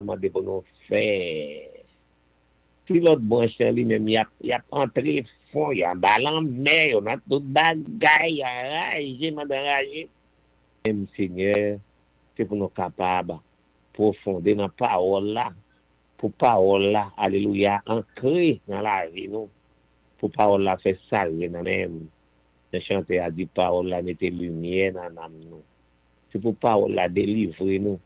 demandé pour nous faire. Si l'autre branche lui-même, il a entré fond, il a ballon mais on a tout bagaille, enragé, enragé. Même Seigneur, c'est pour nous capables profonder dans la parole là, pour parole là, alléluia, ancrée dans la vie nous, pour parole là faire saluer dans même. Le chanteur a dit parole là mettre lumière dans l'âme nous. C'est pour parole la délivrer nous.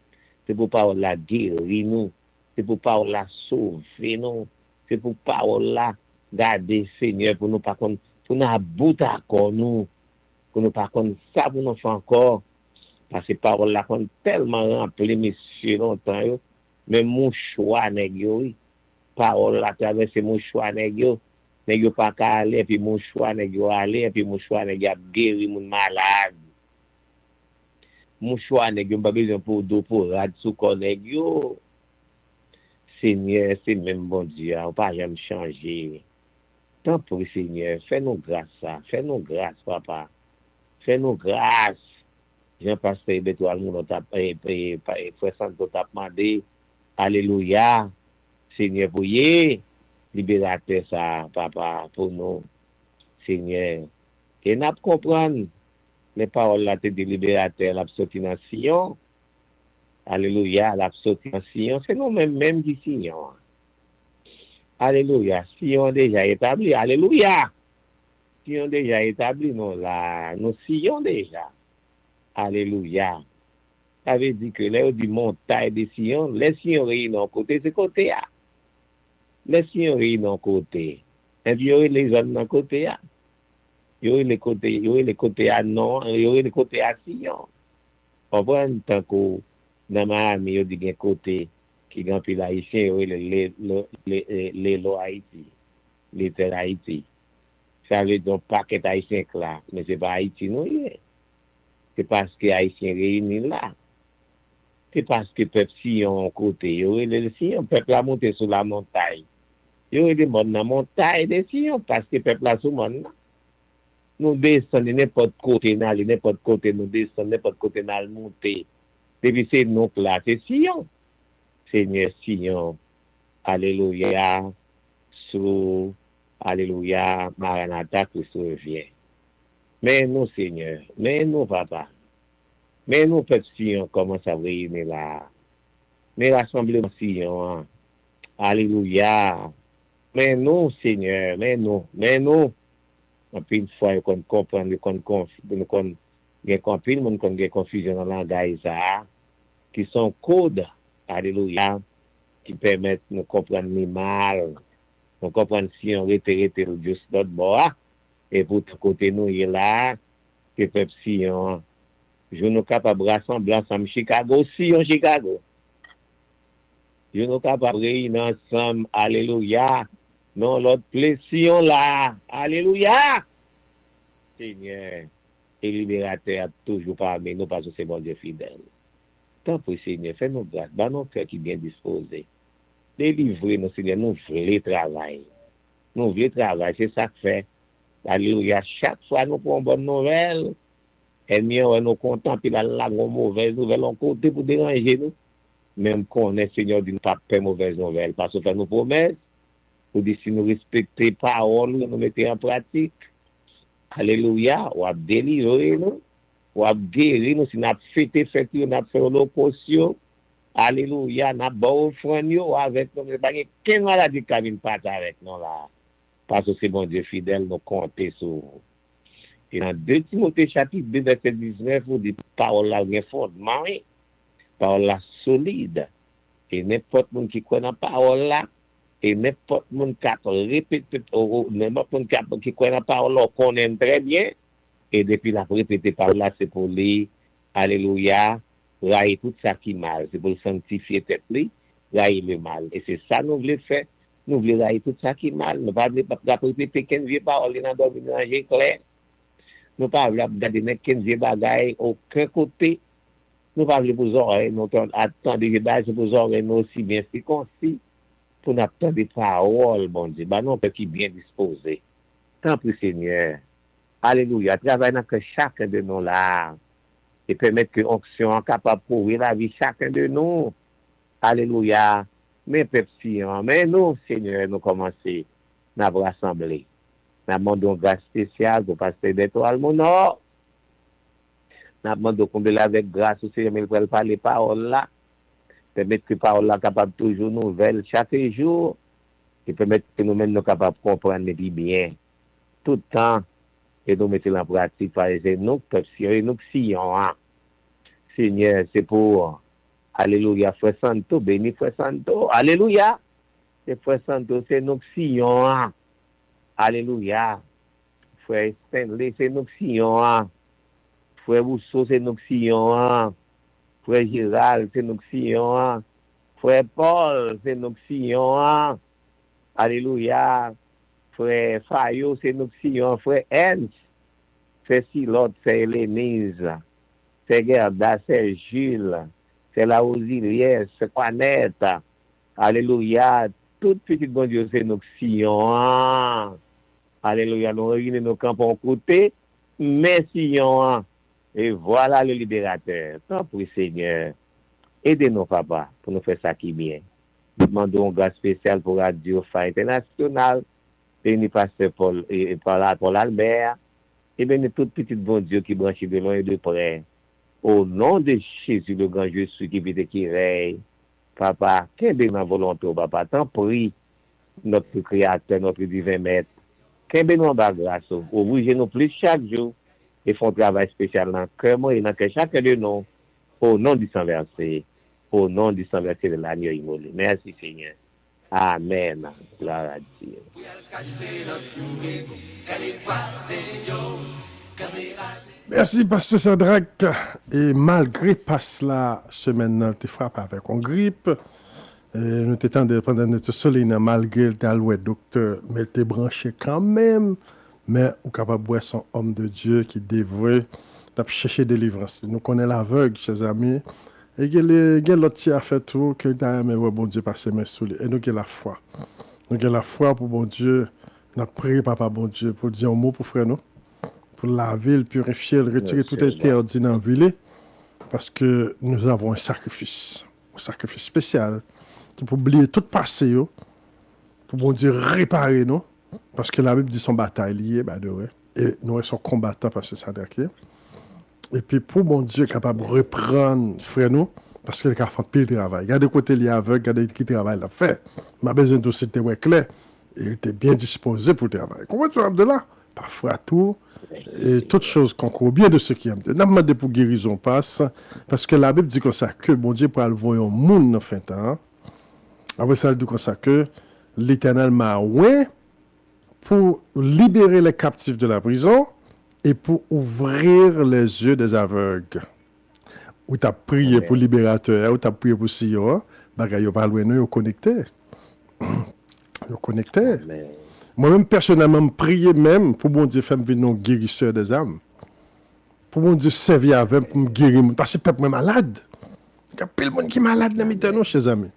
C'est pour parole la guérir nous. C'est pour parole la sauver nous. C'est pour parole la garder Seigneur pour nous pas pour nous bout d'accord nous. Pour nous pas comme ça pour nous faire encore. Parce que parole la qu'on tellement rempli monsieur longtemps yo. Mais mon choix nèg yo. Parole la traverse mon choix nèg yo. Nèg yo pas ka aller puis mon choix nèg yo aller puis mon choix nèg a guéri mon malade. Mon choix nèg yo pas besoin pour do pour rad sous nèg yo. Seigneur, c'est même bon Dieu, on pas jamais changer. Tant pour Seigneur, fais-nous grâce ça, fais-nous grâce papa. Fais-nous grâce. Jean-Pasteur Bétoile mon t'a frère Santo t'a demandé. Alléluia. Seigneur voyez libérateur ça papa pour nous. Seigneur. Et n'a comprendre les paroles là de libérateur la sorti dans Sion. Alléluia, la sorti dans Sion, c'est nous-mêmes qui Sion. Alléluia, Sion déjà établi. Alléluia. Sion déjà établi, non là, nous Sion déjà. Alléluia. Ça veut dire que là, du montagne de Sion, les Sion réunis côté, c'est côté là. Les Sion réunis côté. Et puis, il y a les zones d'un côté là. Il y a les côtés à non, il y a les côtés à Sion. On voit un temps que dans Miami, il y a des côtés qui ont pris l'haïtien, les lois Haïti, les terres Haïti. Ça veut dire un paquet haïtien là, mais ce n'est pas Haïti, non. C'est parce que les Haïtiens réunis là. C'est parce que le peuple Sion côté, il y a le Sion, le peuple a monté sur la montagne. Il y a des gens dans la montagne de Sion, parce que le peuple a sur la montagne. Nous descendons n'importe côté, n'importe côté, nous descendons n'importe côté, nous monter. Depuis c'est nous là, c'est Sion. Seigneur Sion. Alléluia. Sous, alléluia. Maranatha, Christ revient. Mais nous, Seigneur. Mais nous, Papa. Mais nous, peuple Sion, comment ça réunir là. Mais rassemblement Sion. Alléluia. Mais nous, Seigneur. Mais nous. En plus, une fois, qu'on comprend, qu'on il y a confusion dans le langage qui sont codes, alléluia, qui permettent de nous comprendre mal, nous comprendre si on rétéré juste notre bord, et pour tout côté nous, il est là, que peuple Sion, je nous capable de rassembler ensemble Chicago, Chicago. Je nous capable de réunir ensemble, alléluia, non l'autre place Sion là, alléluia, Seigneur. Et libérateur a toujours parmi nous parce que c'est bon Dieu fidèle. Tant pour Seigneur, fais-nous grâce, bah nos cœurs qui bien disposés. Délivrez-nous, Seigneur, nous voulons travail. Nous voulons travail, c'est ça que fait. Alléluia, chaque fois nous prenons une bonne nouvelle. Et nous nous contents, puis la mauvaise nouvelle, on compte pour déranger nous. Même qu'on est Seigneur, de ne pas faire mauvaise nouvelle, parce que fait nos promesses, pour dire si nous respectons les paroles, nous mettons en pratique. Alléluia, ou à délivrer nous, ou à guérir nous, si nous avons fêté, nous avons fait l'opposition. Alléluia, nous avons offert avec nous, mais il n'y a qu'une maladie qui vient pas avec nous là. Parce que c'est bon Dieu fidèle, nous comptons sur vous. Et dans 2 Timothée chapitre 2, verset 19, vous dites, parole là, il y a fondement, parole là solide. Et n'importe qui qui connaît la parole là, et n'importe qui répète, n'importe qui connaît la parole, on connaît très bien. Et depuis la répéter par là, c'est pour lui, alléluia, railler tout ça qui est mal. C'est pour sanctifier tête lui, railler le mal. Et c'est ça nous voulons faire. Nous voulons railler tout ça qui est mal. Nous ne voulons pas répéter 15 vieux paroles dans le ménager clair. Nous ne voulons pas regarder 15 vieux bagailles aucun côté. Nous ne voulons pas vous oreilles, nous attendons des bagages pour vous oreilles, nous aussi bien circoncis. Pour nous attendre des paroles, bon Dieu, bah non, qui bien disposé. Tant pis, Seigneur. Alléluia. Travaille dans chacun de nous là. Et permettre que l'onction soit capable de pourrir la vie chacun de nous. Alléluia. Mais peuple, mais nous, Seigneur, nous commençons à rassembler. Nous demandons grâce spéciale pour passer d'étoile, mon nom. Nous demandons combien avec grâce au Seigneur, mais il parler parole là. Permettre que parole là capable toujours nouvelle chaque jour. Et permettre que nous-mêmes nous capables de comprendre bien. Tout le temps. Et nous mettons en pratique, par exemple, nous, peuple, nous, sillons. Seigneur, c'est pour. Alléluia, Frère Santo, béni Frère Santo. Alléluia. C'est Frère Santo, c'est nous sillons. Alléluia. Frère Stanley, c'est nous sillons. Frère Rousseau, c'est nous sillons. Frère Gérald, c'est nous sillons. Frère Paul, c'est nous sillons. Alléluia. Frère Fayot, c'est nous sillons. Frère Ernst, c'est Silotte, c'est Hélénise. C'est Gerda, c'est Gilles. C'est la Ausilière, c'est Juanette. Alléluia. Tout petit bon Dieu, c'est nous sillons. Alléluia. Nous réunissons nos campons côté. Mais sillons. Et voilà le libérateur. Tant pour Seigneur. Aidez-nous, papa, pour nous faire ça qui est bien. Nous demandons grâce spéciale pour Radio Phare International. Béni Pasteur Paul et Paul Albert. Et béni tout petit bon Dieu qui branche de loin et de près. Au nom de Jésus, le grand Jésus qui vit et qui règne, papa, qu'est-ce que nous volonté, papa, tant prie notre Créateur, notre divin Maître, qu'est-ce que nous en grâce, ouvrez-nous plus chaque jour et font travail spécial dans le cœur et dans chacun de nous, au nom du sang versé, au nom du sang versé de l'agneau immolé. Merci Seigneur. Amen. Gloire à Dieu. Merci, Pasteur Sadraque. Et malgré pas cela, semaine, tu frappes avec une grippe. Nous t'étendons pendant notre soleil, malgré le talouet docteur, mais tu es branché quand même. Mais ou capable de boire son homme de Dieu qui devrait chercher délivrance. Nous connaissons l'aveugle, chers amis. Et il y a l'autre qui a fait tout, que bon Dieu passe mes sous lui. Et nous avons la foi. Nous avons la foi pour bon Dieu. Nous avons prié, papa, bon Dieu, pour dire un mot pour frère nous. Pour laver, le purifier, le retirer tout interdit dans la ville. Parce que nous avons un sacrifice spécial qui pour oublier tout passé, pour bon Dieu réparer nous. Parce que la Bible dit son bataille liée, et nous sommes combattants parce que ça d'accord. Et puis pour bon Dieu capable de reprendre frère nous, parce qu'il a fait pile travail. Il y a des côtés liés aveugle, il y a des qui travaillent l'a fait. Ma besoin de c'était clair. Et il était bien disposé pour le travail. Comment tu vas de là? Parfois tout. Et toutes choses concourent bien de ce qui aiment. N'a demandé pour guérison passe, parce que la Bible dit comme ça que bon Dieu pour le voir un monde en fin de temps. Après ça, il dit comme ça que l'Éternel m'a oué pour libérer les captifs de la prison et pour ouvrir les yeux des aveugles. Ou tu as prié pour libérateur, ou tu as prié pour Sion, bagay yo pas loin nous connecté. Yo connecté. Moi-même, personnellement, prier même pour bon Dieu faire venir un guérisseur des âmes. Pour bon Dieu servir avec pour me guérir. Parce que le peuple est malade. Il y a plein de monde qui est malade dans les temps, chers amis.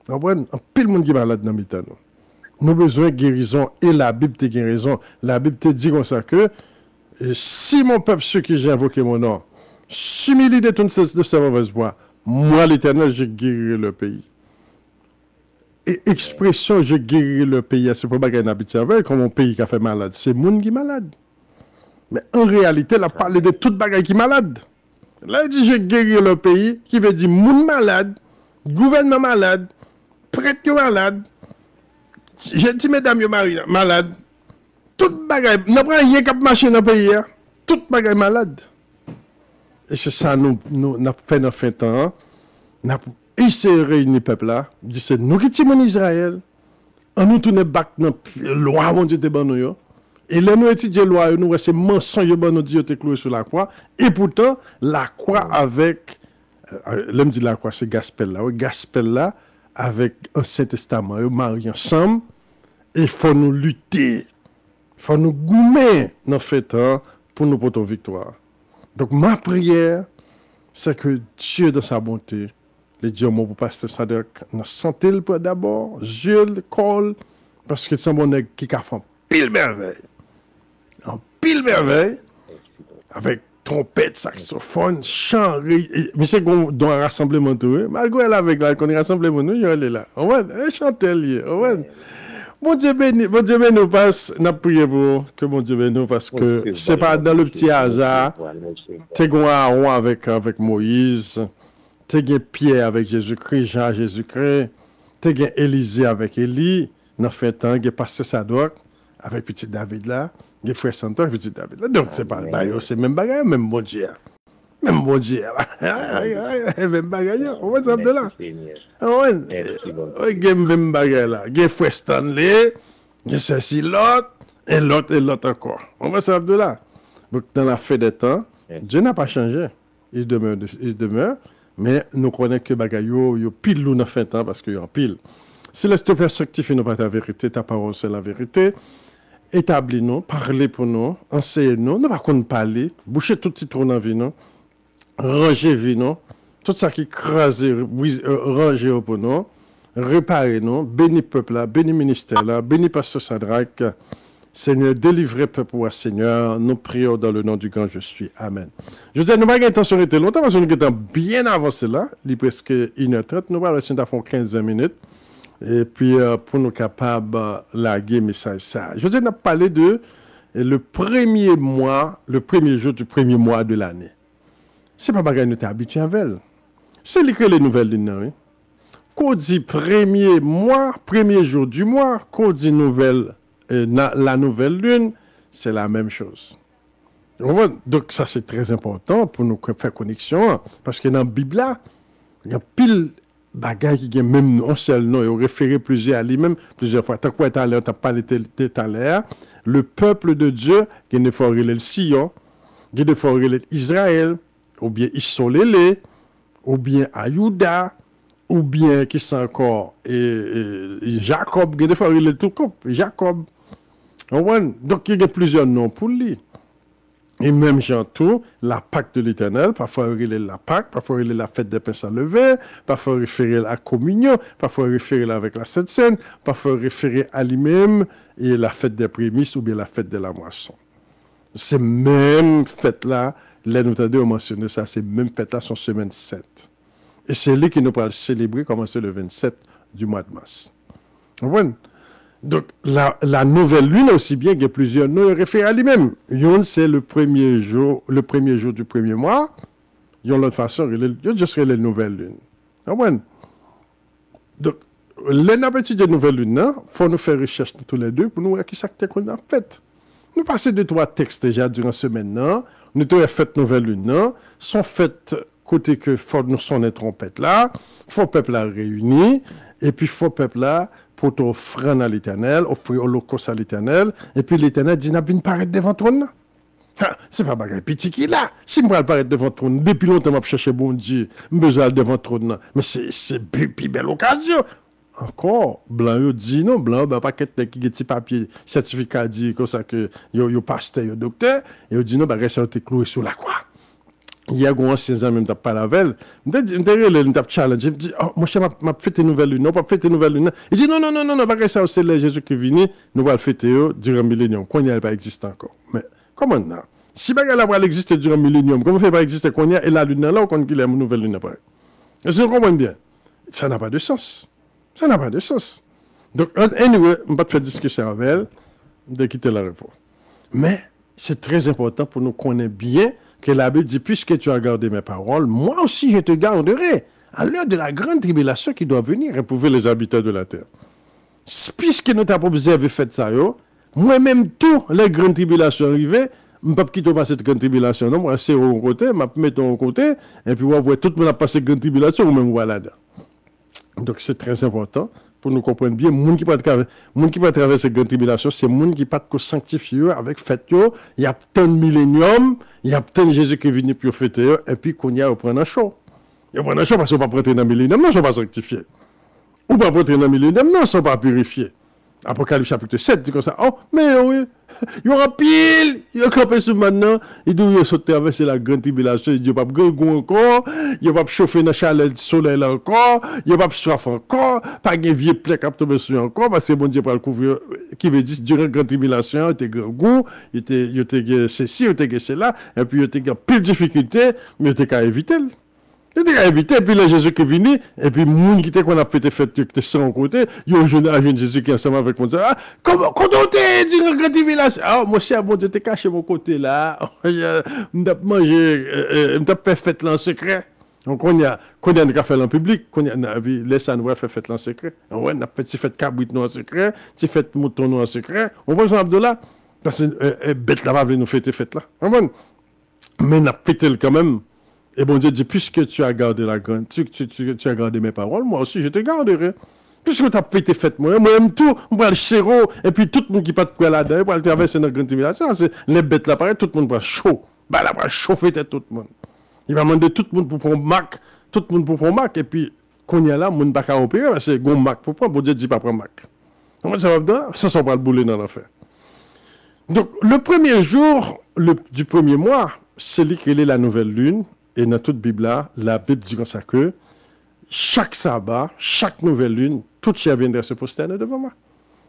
Il y a plein de monde qui est malade dans les temps. Nous avons besoin de guérison et la Bible te guérison. La Bible te dit comme ça que si mon peuple, ceux qui j'ai invoqué mon nom, s'humilie de toutes ces mauvaises voies, moi, l'Éternel, je guérirai le pays. Et expression, je guérirai le pays, c'est pas un habitude avec, comme un pays qui a fait malade. C'est le monde qui est malade. Mais en réalité, il a parlé de toute bagaille qui est malade. Là, il dit, je guérirai le pays, qui veut dire monde malade, gouvernement malade, prêtre malade. J'ai dit, mesdames, malade. Toute bagaille, n'a pas rien qui marché dans le pays, toute bagaille malade. Et c'est ça, nous avons fait dans fin de temps. Il s'est réuni le peuple là. Il dit c'est nous qui sommes en Israël. On nous tourne back dans la loi, mon Dieu, de nous. Et là, nous étudions la loi, nous c'est mensonge, nous Dieu te cloué sur la croix. Et pourtant, la croix avec. L'homme dit la croix, c'est Gaspel là. Gaspel là, avec Ancien Testament. Ils marient ensemble. Et il faut nous lutter. Il faut nous goumer dans fait temps pour nous porter victoire. Donc, ma prière, c'est que Dieu, dans sa bonté, le Dieu, mon pasteur Sadak, nous santé le d'abord, Dieu le colle, parce que c'est un bon qui a fait pile merveille. En pile merveille, avec trompette, saxophone, chant, mais c'est qu'on doit un rassemblement tout, malgré elle avec là, qu'on est rassemblement, nous, elle est là. On va chanter lié, on va. Bon Dieu béni nous passe, n'a prié pour que mon Dieu béni nous, parce que c'est pas dans le petit hasard, t'es Aaron avec Moïse, t'es Pierre avec Jésus-Christ, Jean Jésus-Christ, t'es Élisée avec Élie, n'a fait temps, t'es pasteur Sadoc avec petit David là, t'es frère Santo avec petit David là. Donc c'est pas le bail, c'est même bagarre, même bon Dieu. Même bon Dieu. Même bagarre, on va de là. Oui, même bagarre là. Il y a frère Stanley, il y a ceci, l'autre, et l'autre encore. On va de là. Donc dans la fin des temps, Dieu n'a pas changé. Il demeure. Mais nous connaissons que bagayo, yo pile nous dans fin temps parce qu'il y a un pile. Si laisse te faire sanctifier nous par ta vérité, ta parole c'est la vérité. Établis-nous, parlez pour nous, enseignez-nous, nous pas qu'on parler, boucher tout citron dans vie nous, ranger vie nous, tout ça qui crase, ranger pour nous, réparer nous, bénis peuple là, bénis ministère là, bénis pasteur Sadraque. Seigneur, délivrez peuple pour Seigneur. Nous prions dans le nom du grand je suis. Amen. Je dis, nous n'avons pas l'intention de rester longtemps parce que nous sommes bien avancé là. Il est presque 1h30. Nous allons essayer de faire 15-20 minutes. Et puis, pour nous capables de laguer message ça. Je dis, nous avons parlé de le premier jour du premier mois de l'année. Ce n'est pas que nous sommes habitués avec. C'est les nouvelles lignes. Qu'on dit premier mois, premier jour du mois, qu'on dit nouvelle. La nouvelle lune, c'est la même chose. Donc ça c'est très important pour nous faire connexion, parce que dans la Bible là, il y a pile bagages qui ont même un seul nom, ils ont référé plusieurs fois. Tant que tu as parlé tout à l'heure, le peuple de Dieu, qui est formé le Sion, qui est formé Israël, ou bien Isolélé, ou bien Ayuda, ou bien qui sont encore Jacob, qui est formé le tout couple, Jacob. Donc, il y a plusieurs noms pour lui. Et même, tout, la Pâque de l'Éternel, parfois référer la Pâque, parfois référer la fête des pains sans levain, parfois référer à la communion, parfois référer avec la Sainte Seine, parfois référer à lui-même et la fête des prémices ou bien la fête de la moisson. Ces mêmes fêtes-là, là, nous avons mentionné ça, ces mêmes fêtes-là sont semaine 7. Et c'est lui qui nous va célébrer, commencer le 27 du mois de mars. Donc, la nouvelle lune, aussi bien qu'il y a plusieurs noms, réfèrent à lui-même. Yon, c'est le premier jour du premier mois. Yon, l'autre façon, il juste la nouvelle lune. Donc, l'habitude de nouvelle lune, il faut nous faire recherche tous les deux pour nous voir qui c'est qu'on a fait. Nous passons 2-3 textes déjà durant la semaine. Nous avons fait nouvelle lune, sont faites côté que faut nous sonner trompette là, faut peuple là réuni, et puis faut peuple là pour offrir à l'Éternel, offrir holocauste à l'Éternel, et puis l'Éternel dit, n'a pas paraître devant trône. C'est pas bagay petit qui là. Si je vais paraître devant trône, depuis longtemps, je cherche bon Dieu, je besoin devant trône. Mais c'est plus belle occasion. Encore, blanc, yo dit non, blanc, pas quelqu'un qui a petit papier, certificat dit comme ça que yo pasteur, yo docteur, et yo dit non, ça a été cloué sur la croix. Il y a un ancien ami qui pas la veille. Il t'a challenge. Il dit, oh, mon cher, m'a fêté nouvelle lune. Non, pas fêté nouvelle lune. Il dit, non, pas ça, c'est Jésus qui est venu. Nous allons fêter durant le millénium. Quand il n'y a pas existé encore. Mais, comment non? Si bagarre va exister durant le millénium, comment fait pas exister quand il y a et la lune là, ou quand il y a une nouvelle lune après? Est-ce que vous comprenez bien? Ça n'a pas de sens. Ça n'a pas de sens. Donc, anyway, je ne vais pas faire discussion avec elle, de quitter la réponse. Mais, c'est très important pour nous connaître bien que la Bible dit, puisque tu as gardé mes paroles, moi aussi je te garderai à l'heure de la grande tribulation qui doit venir éprouver les habitants de la terre. Puisque nous t'avons observé fait ça, moi-même, tout les grandes tribulations arrivées, je ne peux pas quitter cette grande tribulation. Non, moi, c'est au côté, je mets au côté, et puis on voit tout le monde a passé grande tribulation, ou même voilà. Donc c'est très important pour nous comprendre bien. Les gens qui peuvent traverser cette grande tribulation, c'est les gens qui peuvent sanctifier avec fête. Il y a tant de milléniums, il y a tant de Jésus qui est venu pour fêter, et puis qu'on y a prendre un chaud. Ils prennent un parce qu'on ne peut pas prêter dans le millénium, non, ils ne sont pas sanctifiés. Ou pas prêter dans le millénium, non, ils ne sont pas purifiés. Apocalypse chapitre 7 dit comme ça. Oh, mais oui, il y aura pile, il y a campé sur maintenant, il doit sauter traverser la grande tribulation, il n'y a pas de gong encore, il n'y a pas de chauffer dans le chalet du soleil encore, il n'y a pas de soif encore, pas de vieux plec à tomber sur encore, parce que bon Dieu va le couvrir, qui veut dire, durant la grande tribulation, il était grand goût, il était ceci, il était cela, et puis il était pile de difficultés, mais il était qu'à éviter. Il était invité, et puis là, Jésus qui est venu, et puis, moun qui était qu'on a fait des fêtes, qui était sans côté, il y a un Jésus qui est ensemble avec moi, ah, comment on t'est dit, grand village? Ah, mon cher, bon Dieu, t'es caché mon côté là, m't'a mangé, m't'a fait fête là en secret. Donc, on a un fait en public, on a laissé à nous faire fête là en secret. Ouais, on a fait fête cabrit nous en secret, fête mouton nous en secret. On voit ça, Abdullah, parce que bête là, va venir nous fêter fête là. Mais on a fêté quand même. Et bon Dieu dit, puisque tu as gardé la grande, tu as gardé mes paroles, moi aussi je te garderai. Puisque tu as fait tes fêtes, moi-même tout, on va le chéro, et puis tout le monde qui pas de quoi là-dedans, pour traverser notre grande tribulation, les bêtes là, pareil, tout le monde va chaud. Bah là, va chauffer tout le monde. Il va demander tout le monde pour prendre Mac, tout le monde pour prendre Mac, et puis, quand il y a là, le monde va pas opérer, parce que c'est Mac pour prendre, bon Dieu dit pas prendre Mac. Donc ça va bien, ça va le bouler dans l'affaire. Donc, le premier jour du premier mois, c'est lui qui est la nouvelle lune. Et dans toute Bible là, la Bible dit comme ça que chaque sabbat, chaque nouvelle lune, toute chair viendrait se prosterner devant moi.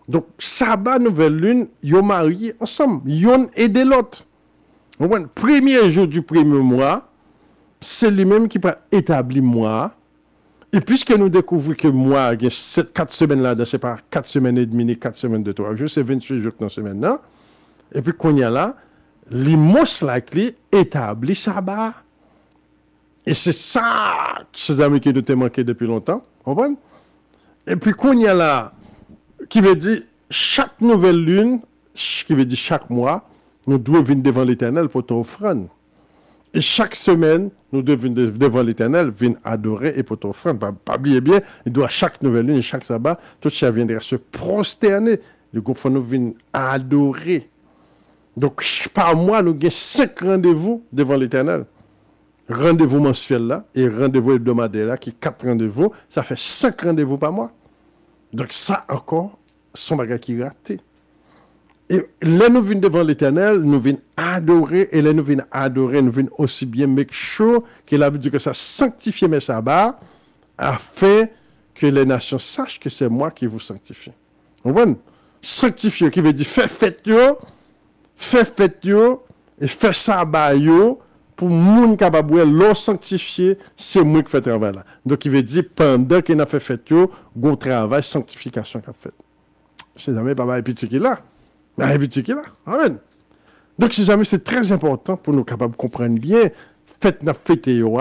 Donc, sabbat, nouvelle lune, ils sont mariés ensemble. Ils ont aidé l'autre. Le premier jour du premier mois, c'est lui-même qui va établir moi. Et puisque nous découvrons que moi, il y a 4 semaines là, c'est pas 4 semaines et demie, 4 semaines de 3 jours, c'est 28 jours dans la semaine là. Et puis, qu'on y a là, les most likely établit sabbat. Et c'est ça, ces amis qui nous ont manqué depuis longtemps, comprenez? Et puis, qu'on y a là, qui veut dire, chaque nouvelle lune, qui veut dire chaque mois, nous devons venir devant l'Éternel pour t'offrir. Et chaque semaine, nous devons venir devant l'Éternel, venir adorer et pour t'offrir. Pas oublier bien, il doit chaque nouvelle lune et chaque sabbat, tout ça viendra se prosterner. Du coup, il faut nous venir adorer. Donc, par mois, nous avons 5 rendez-vous devant l'Éternel. Rendez-vous mensuel là et rendez-vous hebdomadaire là, qui 4 rendez-vous, ça fait 5 rendez-vous par mois. Donc ça encore, son bagage qui est raté. Et là nous venons devant l'Éternel, nous venons adorer, et là nous venons adorer, nous venons aussi bien make sure qu'il a dit que ça sanctifie mes sabbats, afin que les nations sachent que c'est moi qui vous sanctifie. Vous comprenez? Sanctifier, qui veut dire faire fête yo, et faire sabbat yo, pour moun capable l'eau sanctifié, c'est moi qui fais travail là. Donc il veut dire pendant qu'il a fait fête yo, gon travail sanctification qu'a fait. C'est jamais pas mal petit qui là. Mais petit qui là. Amen. Donc ces amis, c'est très important pour nous capables de comprendre bien fête n'a fêté yo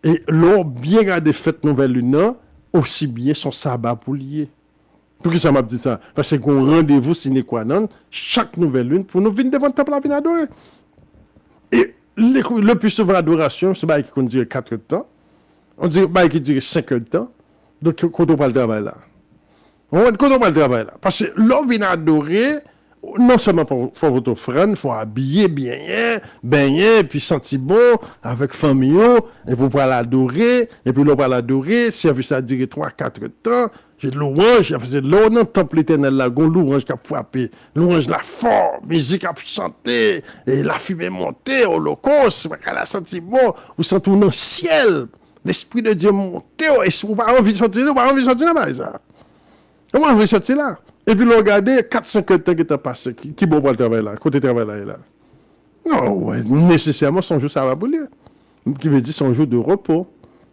et l'eau bien garder fête nouvelle lune aussi bien son sabbat pour lier. Pour qui ça m'a dit ça? Parce qu'on rendez-vous sine qua non chaque nouvelle lune pour nous venir devant le temple à venir adorer. Et le plus souvent adoration, c'est bail qui dure 4 temps. On dit bail qui dure 5 heures de temps. Donc quand on parle de travail là. Quand on parle de travail là. Parce que l'on vient adorer, non seulement pour faire votre offrande, il faut habiller bien, baigner, puis sentir bon, avec famille, et pour pouvoir l'adorer, et puis l'on va l'adorer, service à durer 3-4 temps. J'ai de louange, parce que l'on dans le temple éternel, là, on louange qui a frappé, louange la fort, musique a chanté, et la fumée montée, holocauste, elle a senti bon, vous sentez dans le ciel, l'Esprit de Dieu monté, et si vous n'avez pas envie de sortir, vous n'avez pas envie de sortir là, ça. Comment vous voulez sortir là? Et puis, l'on regarde 4-5 temps qui est passé, qui bon pour le travail là, côté travail là. Non, ouais, nécessairement, son jour, ça va bouler. Qui veut dire son jour de repos.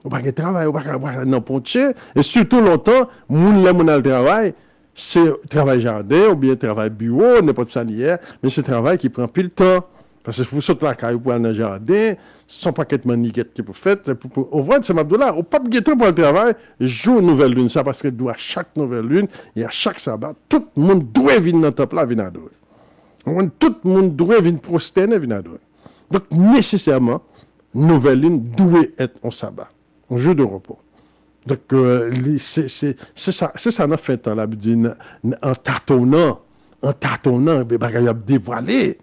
On va pas travailler, on va pas non poncher et surtout longtemps moun là mon travail c'est travail jardin ou bien travail bureau n'importe ça hier mais c'est travail qui prend pile temps parce que vous sortez la caille pour aller dans le jardin son paquet de maniquette qui pour faire pour ouvrir c'est Abdullah on pas de temps pour le travail jour nouvelle lune ça parce que doit chaque nouvelle lune et à chaque sabbat tout le monde doit venir dans le temple là venir adorer tout le monde doit venir prosterner venir adorer donc nécessairement nouvelle lune doit être un sabbat un jour de repos. Donc, c'est ça, on a fait dans la Bible, en tâtonnant, il a dévoilé,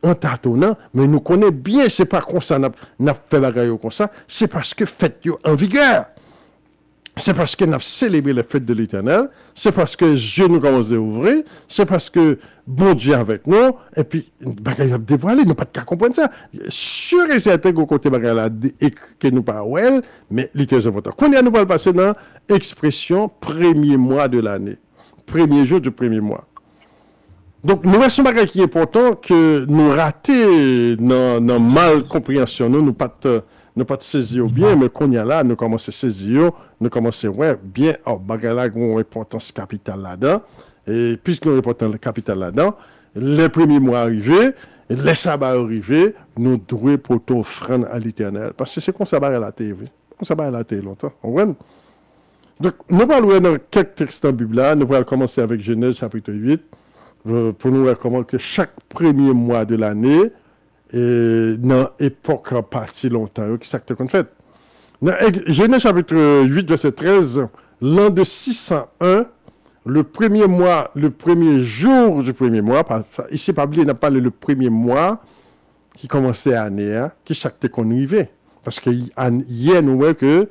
en tâtonnant, mais nous connaissons bien, c'est pas comme ça, on a fait la gaille comme ça, c'est parce que fait en vigueur. c'est parce que nous avons célébré les fêtes de l'Éternel, c'est parce que Dieu nous commence à ouvrir, c'est parce que bon Dieu est avec nous, et puis, bagay a dévoilé, nous pas de cas comprendre ça. Sûr et certain qu'au côté bagay là, que nous pas well, mais l'Éternel est important. Qu'on y a nous pas passer dans l'expression premier mois de l'année, premier jour du premier mois. Donc, nous avons un bagay qui est important que nous rater dans mal compréhension, nous pas saisir bien, mais qu'on y a là, nous commençons à saisir, nous commençons ouais, bien, oh, bagay là, une importance capitale là-dedans, et puisqu'on a une importance capitale là-dedans, les premiers mois arrivés, les sabbats arrivés, nous devons porter offrande à l'Éternel, parce que c'est comme ça à la TV, comme ça à la télé longtemps, on voit. Donc, nous parlons dans quelques textes dans la Bible là, nous allons commencer avec Genèse chapitre 8, pour nous recommander que chaque premier mois de l'année, dans l'époque partie longtemps, qui s'acte qu'on fait. Dans Genèse chapitre 8, verset 13, l'an de 601, le premier mois, le premier jour du premier mois, ici, pas oublier, n'a pas le premier mois qui commençait à l'année, hein, qui s'acte qu'on arrivait. Parce que hier, nous voyons que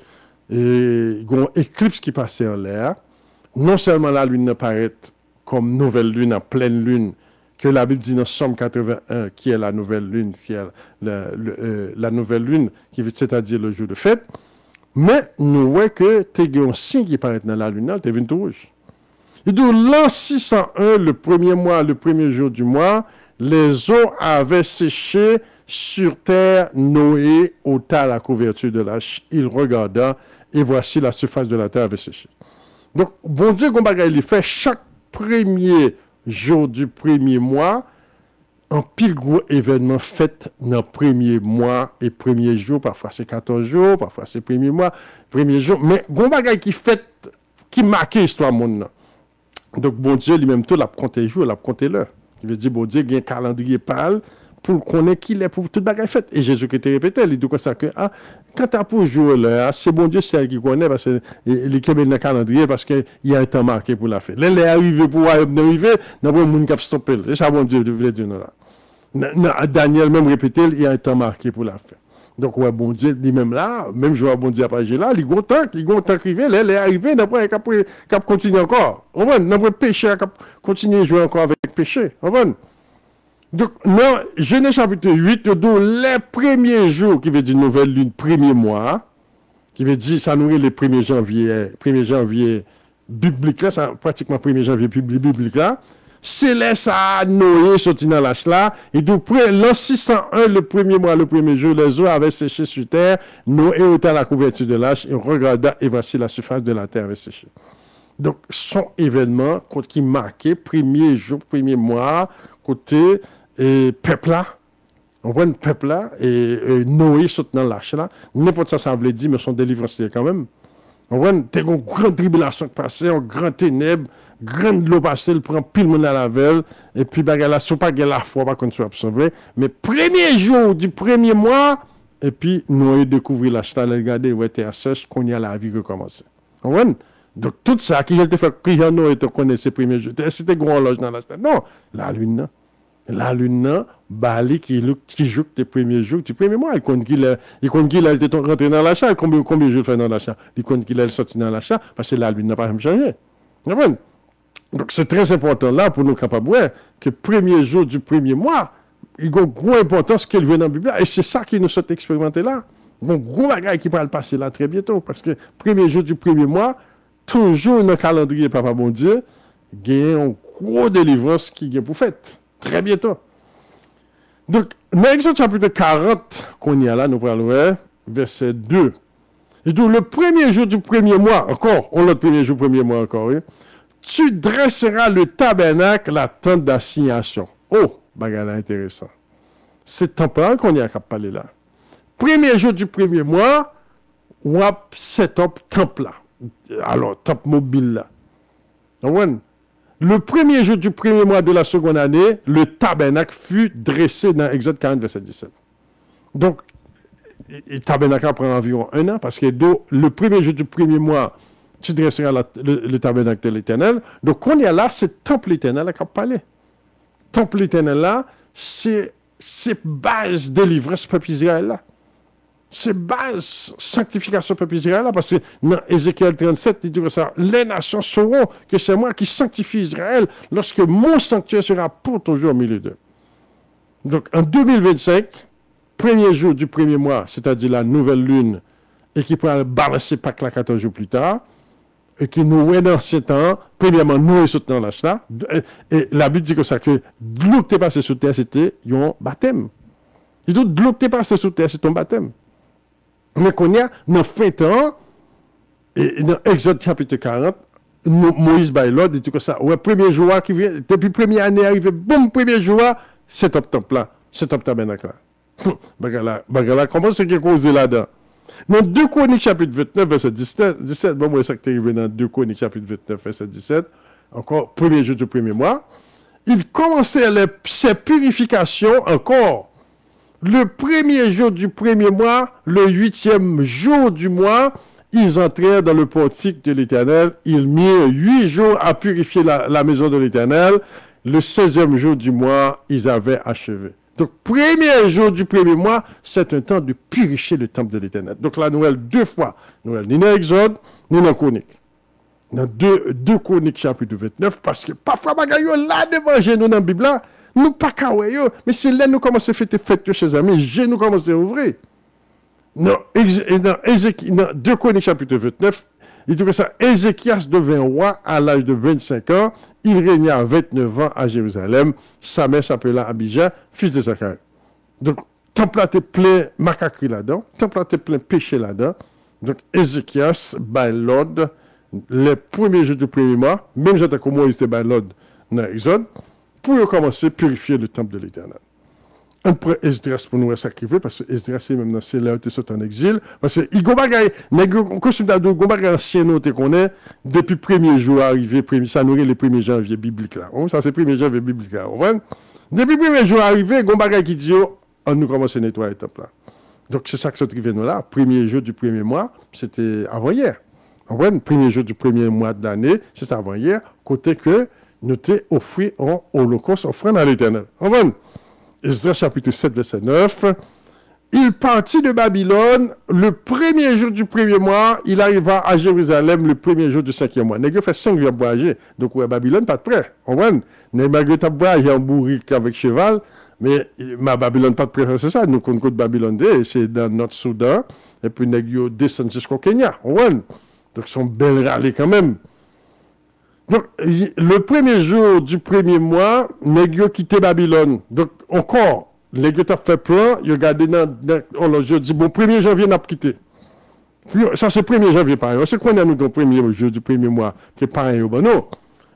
il y a une éclipse qui passait en l'air. Non seulement la lune apparaît comme nouvelle lune, en pleine lune, que la Bible dit dans Somme 81, qui est la nouvelle lune, qui est la nouvelle lune, c'est-à-dire le jour de fête. Mais nous voyons que il y a un signe qui paraît dans la lune, c'est une rouge. Et donc, l'an 601, le premier mois, le premier jour du mois, les eaux avaient séché sur terre. Noé ôta la couverture de l'arche. Il regarda, et voici la surface de la terre avait séché. Donc, bon Dieu, il fait chaque premier jour du premier mois, un pile gros événement fait dans le premier mois et premier jour, parfois c'est 14 jours, parfois c'est premier mois, premier jour, mais gon bagay qui fait, qui marque l'histoire monde. Donc bon Dieu lui-même tout l'a compté jour, l'a compté l'heure. Il veut dire bon Dieu il y a un calendrier pâle pour connaître qui est pour tout bagay fait. Et Jésus qui te répétait, il dit comme ça que quand tu as pour jouer l'heure, c'est bon Dieu c'est qui connaît parce que il est dans le calendrier parce qu'il y a un temps marqué pour la faire. Là, il est arrivé pour arriver, n'a pas monde qui a stoppé. C'est ça bon Dieu veut dire là. Daniel même répété, il y a un temps marqué pour la faire. Donc ouais bon Dieu lui-même là, même joueur bon Dieu après là, il est content arrivé, là il est arrivé, n'a pas cap continuer encore. On va n'a pas péché cap continuer à jouer encore avec péché. On va. Donc, dans Genèse chapitre 8, d'où les premiers jours, qui veut dire nouvelle lune, premier mois, qui veut dire, ça nourrit le 1er janvier biblique, là, ça, pratiquement 1er janvier biblique, là, c'est là, ça Noé sorti dans l'âge là, et d'où l'an 601, le premier mois, le premier jour, les eaux avaient séché sur terre, Noé ôta la couverture de l'âge, et regarda, et voici la surface de la terre avait séché. Donc, son événement, qui marquait, premier jour, premier mois, côté, et peuple là, on voit un peuple là, et Noé saute dans l'arche là, n'importe ça veut dire, mais son délivrance quand même. On voit une grande tribulation qui passe, un grand ténèbre, grande l'eau passée, il prend pile monde à la velle, et puis là, si pas la foi, pas qu'on soit absorbé, mais premier jour du premier mois, et puis Noé découvre l'arche là, regardez, il était à sèche, qu'on y a la vie qui commence. On voit. Donc tout ça, qui a fait que Noé te connaît ces premiers jours, c'était gros horloge dans l'arche là. Non, la lune, non. La lune, Bali qui joue tes premiers jours, du premier mois, il compte qu'il a été rentré dans l'achat, combien de jours il fait dans l'achat, il compte qu'il a sorti dans l'achat, parce que la lune n'a pas changé. Donc c'est très important là pour nous capables que premier jour du premier mois, il y a une grosse importance qu'il vient dans la Bible, et c'est ça qui nous sommes expérimentés là. Un gros bagage qui va le passer là très bientôt, parce que premier jour du premier mois, toujours dans le calendrier, Papa bon Dieu, il y a une grosse délivrance qui est pour fête. Très bientôt. Donc, dans Exode chapitre 40, qu'on y a là, nous parlons, verset 2. Et donc, le premier jour du premier mois, encore, on l'a le premier jour du premier mois encore, oui, tu dresseras le tabernacle, la tente d'assignation. Oh, bagarre intéressant. C'est temporaire qu'on y a qu'à parler là. Premier jour du premier mois, on a set up temple là. Alors, temple mobile là. On le premier jour du premier mois de la seconde année, le tabernacle fut dressé dans Exode 40, verset 17. Donc, le tabernacle prend environ 1 an, parce que le premier jour du premier mois, tu dresseras le tabernacle de l'Éternel. Donc, quand il y a là, c'est temple éternel qui a parlé. Temple éternel là, c'est base de l'ivresse peuple Israël là. C'est base sanctification peuple Israël, parce que dans Ézéchiel 37, il dit que ça, les nations sauront que c'est moi qui sanctifie Israël lorsque mon sanctuaire sera pour toujours au milieu d'eux. Donc en 2025, premier jour du premier mois, c'est-à-dire la nouvelle lune, et qui pourra balancer Pâques là 14 jours plus tard, et qui nous est dans ce temps, premièrement, nous sommes dans l'âge là, et la Bible dit que ça, que l'eau qui est passée sous terre, c'était un baptême. Et donc, l'eau qui est passée sous terre, c'est ton baptême. Mais qu'on y a, dans fin temps, et dans Exode chapitre 40, Moïse by l'ordre, dit que ça, ouais, premier jour qui vient, depuis première année arrivé, boum, premier jour, c'est top là, c'est top tabernacle là. Bagala, comment c'est qui est causé là-dedans? Dans 2 Chroniques chapitre 29, verset 17, bon, moi, ça qui est arrivé dans 2 Chroniques chapitre 29, verset 17, encore, premier jour du premier mois, il commençait ses purifications encore. Le premier jour du premier mois, le 8e jour du mois, ils entrèrent dans le portique de l'Éternel. Ils mirent 8 jours à purifier la maison de l'Éternel. Le 16e jour du mois, ils avaient achevé. Donc, premier jour du premier mois, c'est un temps de purifier le temple de l'Éternel. Donc, la Noël, 2 fois. Noël, ni dans Exode, ni dans Chronique. Dans 2 Chroniques, chapitre 29, parce que parfois, là devant nous dans la Bible, là, nous pas kawé mais c'est là nous commençons à faire fête chez amis, j'ai nous commençons à ouvrir. Dans 2 Chroniques chapitre 29, il dit que ça, Ézéchias devint roi à l'âge de 25 ans, il régna 29 ans à Jérusalem, sa mère s'appelait Abijah, fils de Zacharie. Donc, temple était plein macaquerie là-dedans, temple était plein péché là-dedans. Donc, Ézéchias, by l'ordre, les premiers jours du premier mois, même j'étais comme moi, il était by l'ordre dans l'Exode, pour commencer à purifier le temple de l'Éternel. On prend Esdras pour nous sacrifier, parce que Esdras, c'est même dans ces là où tu es en exil, parce que il y a des anciens notes qu'on est, depuis le premier jour arrivé, ça nourrit le 1er janvier biblique là. Ça, c'est le 1er janvier biblique là. Depuis le 1er jour arrivé, il y a des bagages qui disent, on nous commence à nettoyer le temple là. Donc, c'est ça que c'est arrivé nous là. Premier jour du premier mois, c'était avant-hier. Le premier jour du premier mois de l'année, c'était avant-hier, côté que nous t'ai offert en holocauste, offrande à l'Éternel. Esdras chapitre 7, verset 9. Il partit de Babylone le premier jour du premier mois, il arriva à Jérusalem le premier jour du 5e mois. Nègre fait 5 jours de voyager, donc ouais, Babylone pas de près. Nègre t'a voyagé en bourrique avec cheval, mais ma Babylone pas de près, c'est ça. Nous connaissons Babylone, c'est dans notre Soudan, et puis nègre descend jusqu'au Kenya. Donc, ils sont belles râlés quand même. Donc, le premier jour du premier mois, nègre quitté Babylone. Donc, encore, nègre t'a fait plan, il regardé on leur dit, bon, 1er janvier, n'a pas quitté. Ça, c'est 1er janvier, pareil. C'est qu'on a nous dans le premier jour du premier mois, qui est pareil, non.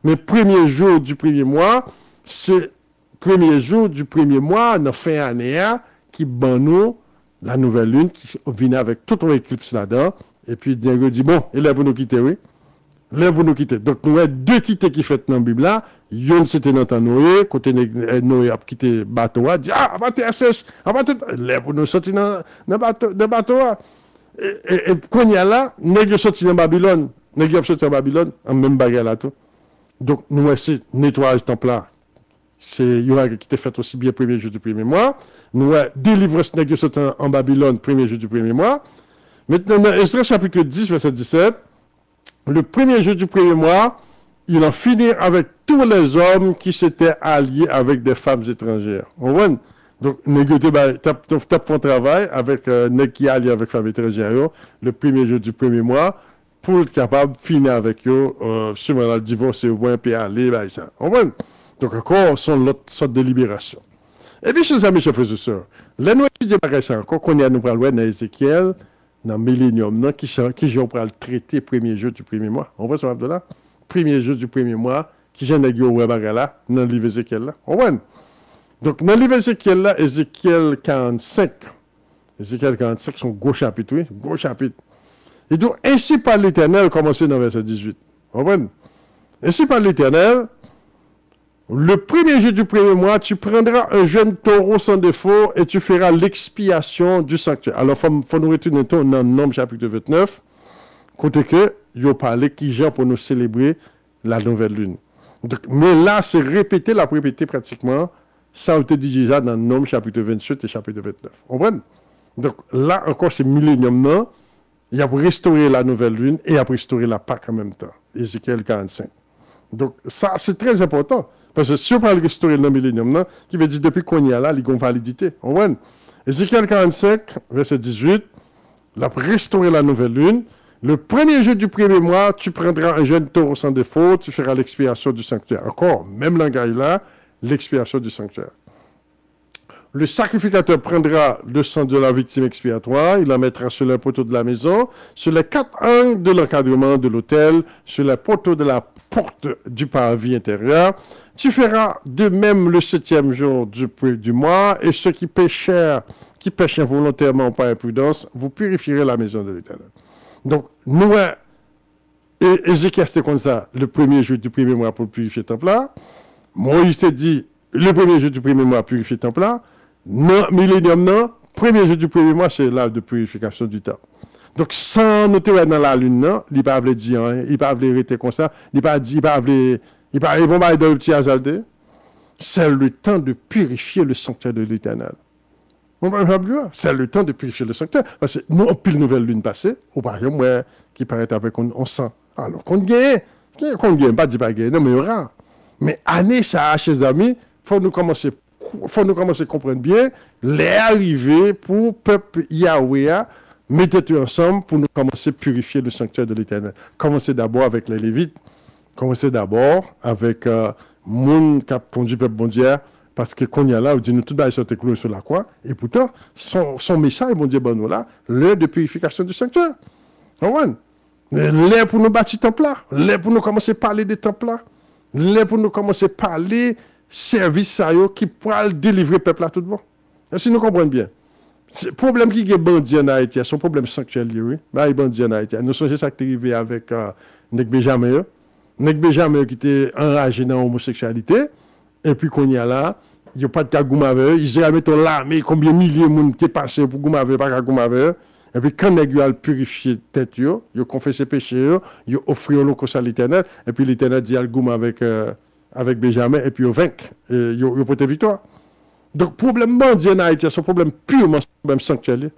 Mais premier jour du premier mois, c'est premier jour du premier mois, dans fin année, qui ban nous la nouvelle lune, qui vient avec toute l'éclipse là-dedans. Et puis, Dieu dit, bon, et là, vous nous quittez, oui. Là, vous nous quittez. Donc, nous avons 2 quittés qui fait dans la Bible là. Yon, c'était dans le Noé. Côté Noé a quitté le bateau. Dit, ah, on va te sèche. Là, vous nous sortir dans le bateau. Et quand il y a là, nous sommes sortis dans Babylone. Nous sommes sortis dans Babylone, en même bagarre là tout. Donc, nous avons essayé de nettoyer le temple là. C'est Yoa qui était fait aussi bien le premier jour du premier mois. Nous avons délivré ce nègre sorti en Babylone, premier jour du premier mois. Maintenant, dans Esdras chapitre 10, verset 17, le premier jour du premier mois, il en finit avec tous les hommes qui s'étaient alliés avec des femmes étrangères. Donc, négocier, t'as fait un travail avec nèg qui allié avec femmes étrangères, le premier jour du premier mois, pour être capable de finir avec eux, sur le divorce, ou un peu aller, ça. Donc, encore, sont l'autre sorte de libération. Et bien, chers amis, chers frères et sœurs, les nous étudions ça encore, qu'on y a nous parlé dans Ézéchiel, dans Millénium, qui j'ai pour le traiter premier jour du premier mois. On voit ça, Abdallah? Premier jour du premier mois, qui j'ai négocié au Webagala, dans le livre Ézéchiel là. On voit. Donc, dans le livre Ézéchiel là, Ézéchiel 45, c'est un gros chapitre, oui, gros chapitre. Et donc, ainsi par l'Éternel, commencé dans verset 18. On voit. Ainsi par l'Éternel, le premier jour du premier mois, tu prendras un jeune taureau sans défaut et tu feras l'expiation du sanctuaire. Alors, il faut nous retourner dans Nombre chapitre 29, côté que, il a parlé qui gère pour nous célébrer la nouvelle lune. Donc, mais là, c'est répété pratiquement, ça a été dit déjà dans Nombre chapitre 28 et chapitre 29. On voit? Donc là encore, c'est millénium, non? Il a pour restaurer la nouvelle lune et il a pour restaurer la Pâque en même temps. Ézéchiel 45. Donc ça, c'est très important. Parce que si on parle de restaurer le millénium, non, qui veut dire depuis qu'on y est là, il y a une validité. On voit. Ézéchiel 45, verset 18, là, pour restaurer la nouvelle lune, le premier jour du premier mois, tu prendras un jeune taureau sans défaut, tu feras l'expiation du sanctuaire. Encore, même langage là, l'expiation du sanctuaire. Le sacrificateur prendra le sang de la victime expiatoire, il la mettra sur les poteaux de la maison, sur les 4 angles de l'encadrement de l'autel, sur les poteaux de la porte du parvis intérieur. Tu feras de même le 7e jour du mois, et ceux qui pêchent involontairement par imprudence, vous purifierez la maison de l'Éternel. Donc, nous, et Ézéchiel, c'était comme ça, le premier jour du premier mois pour purifier le temple-là. Moïse t'a dit, le premier jour du premier mois, purifier le temple-là. Non, millénium, non. Premier jour du premier mois, c'est l'âge de purification du temple. Donc, sans nous tenir dans la lune, non, il ne peut pas dire, hein, il ne peut pas arrêter comme ça, il ne peut pas dire, il ne peut pas dans le petit hasardé. C'est le temps de purifier le sanctuaire de l'Éternel. C'est le temps de purifier le sanctuaire. Parce que nous, on pile nouvelle lune passée, ou par exemple, ouais, qui paraît avec on sent. Alors, qu'on gagne, pas dire pas gagner, non, mais il y aura. Mais année, ça, chers amis, il faut nous commencer à comprendre bien les arrivées pour le peuple Yahweh, mettez-vous ensemble pour nous commencer à purifier le sanctuaire de l'Éternel. Commencez d'abord avec les Lévites, commencez d'abord avec moun qui a conduit le peuple bon Dieu, parce que quand il y a là, on dit nous tout bas sont écloués sur la croix, et pourtant, son message, bon Dieu, bon nous là, l'heure de purification du sanctuaire. L'heure pour nous bâtir temple là, l'heure pour nous commencer à parler des temples là, l'heure pour nous commencer à parler service qui pourra délivrer le peuple à tout le monde. Si nous comprenons bien. Le problème qui est bandit en Haïti, c'est un problème sanctuel, oui. Il bandit en Haïti. Nous sommes ça qui est arrivé avec Nek Benjamin. Nek Benjamin qui était enragé dans l'homosexualité. Et puis qu'on y a là, il n'y a pas de cas Goumave. Ils ont mis là, mais combien de milliers de monde qui est passé pour Goumave, pas Goumave. Et puis quand Nek a purifié tête, il a confessé péché, il a offert l'holocauste à l'Éternel. Et puis l'Éternel dit al Goum avec Benjamin, et puis il vainc, il a porté victoire. Donc, le problème mondial en Haïti, c'est un problème purement sanctuaire.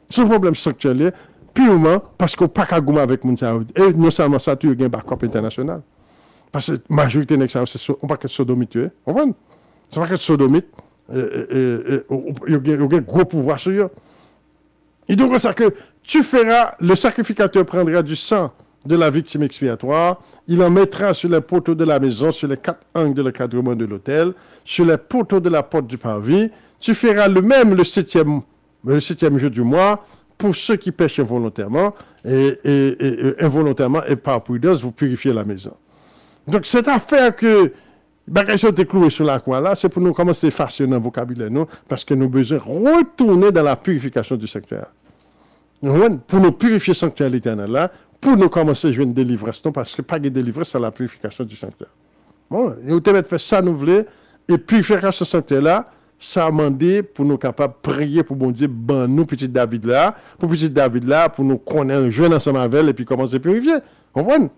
C'est un problème sanctuaire, purement parce qu'on n'a pas qu'à gommer avec les gens. Et non seulement ça, tu as un backup international. Parce que la majorité des gens, on ne pas que sodomite. On ne pas que sodomite. Il y a un gros pouvoir sur eux. Et donc, c'est ça que tu feras, le sacrificateur prendra du sang de la victime expiatoire, il en mettra sur les poteaux de la maison, sur les 4 angles de l'encadrement de l'autel, sur les poteaux de la porte du parvis. Tu feras le même le 7e jour du mois pour ceux qui pêchent involontairement et par prudence, vous purifiez la maison. Donc, cette affaire que bagages sont cloués sur la croix là, c'est pour nous commencer à façonner dans le vocabulaire, nous, parce que nous avons besoin de retourner dans la purification du sanctuaire. Pour nous purifier le sanctuaire de l'Éternel là, pour nous commencer à jouer une délivrance, non, parce que pas de délivrance, c'est la purification du sanctuaire. Bon, et vous devez faire ça, nous voulons, et purifier ce sanctuaire-là, ça a demandé pour nous capables de prier pour bon Dieu, ben nous, petit David là, pour nous connaître, jouer ensemble avec, et puis commencer à purifier. Vous comprenez?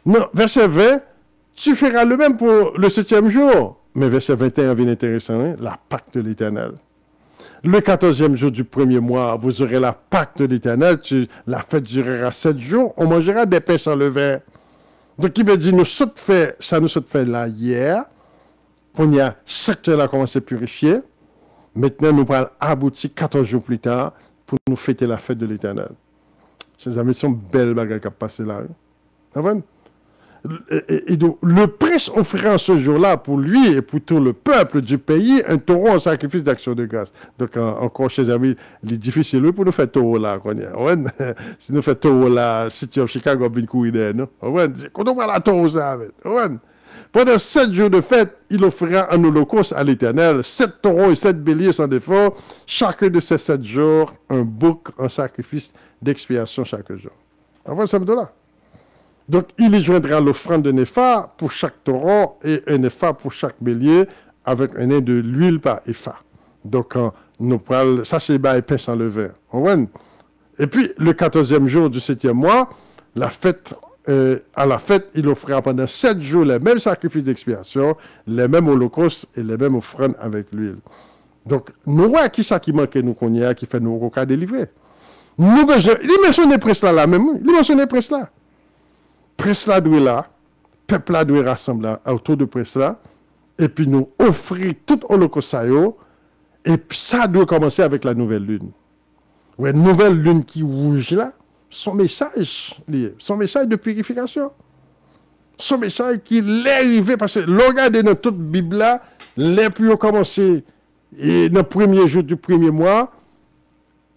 Non, verset 20, tu feras le même pour le 7e jour. Mais verset 21 vient intéressant, hein? La Pâque de l'Éternel. Le 14e jour du premier mois, vous aurez la Pâque de l'Éternel. La fête durera 7 jours. On mangera des pains sans levain. Donc, il veut dire, ça nous fait là hier. Qu'on y a 7 heures à commencer à purifier. Maintenant, nous allons aboutir 14 jours plus tard pour nous fêter la fête de l'Éternel. Chers amis, c'est une belle bagarre qui a passé là. Hein? Et donc, le prince offrira en ce jour-là pour lui et pour tout le peuple du pays un taureau en sacrifice d'action de grâce. Donc, encore, chers amis, il est difficile pour nous faire taureau là. Si nous faisons taureau là, City of Chicago, on courir non? Quand on voit la taureau, ça va. Pendant 7 jours de fête, il offrira un holocauste à l'Éternel, 7 taureaux et 7 béliers sans défaut, chacun de ces 7 jours, un bouc en sacrifice d'expiation chaque jour. Avant ça, là. Donc, il y joindra l'offrande de Népha pour chaque taureau et un Népha pour chaque bélier avec un nain de l'huile par Épha. Donc, nous parlons, ça c'est le pain sans levain. Et puis, le 14e jour du 7e mois, à la fête, il offrira pendant 7 jours les mêmes sacrifices d'expiation, les mêmes holocaustes et les mêmes offrandes avec l'huile. Donc, nous voyons qui ça qui manque nous qu'on y a, qui fait nous qu'on a délivré. Nous besoin, il mentionne presse là même, il mentionne presse là. Presse là doit là, peuple là doit rassembler autour de presse là, et puis nous offrir tout holocauste ça yo, et puis ça doit commencer avec la nouvelle lune. Ouais, nouvelle lune qui rouge là, son message de purification. Son message qui l'est arrivé, parce que regardez dans toute Bible là, les plus ont commencé et dans le premier jour du premier mois,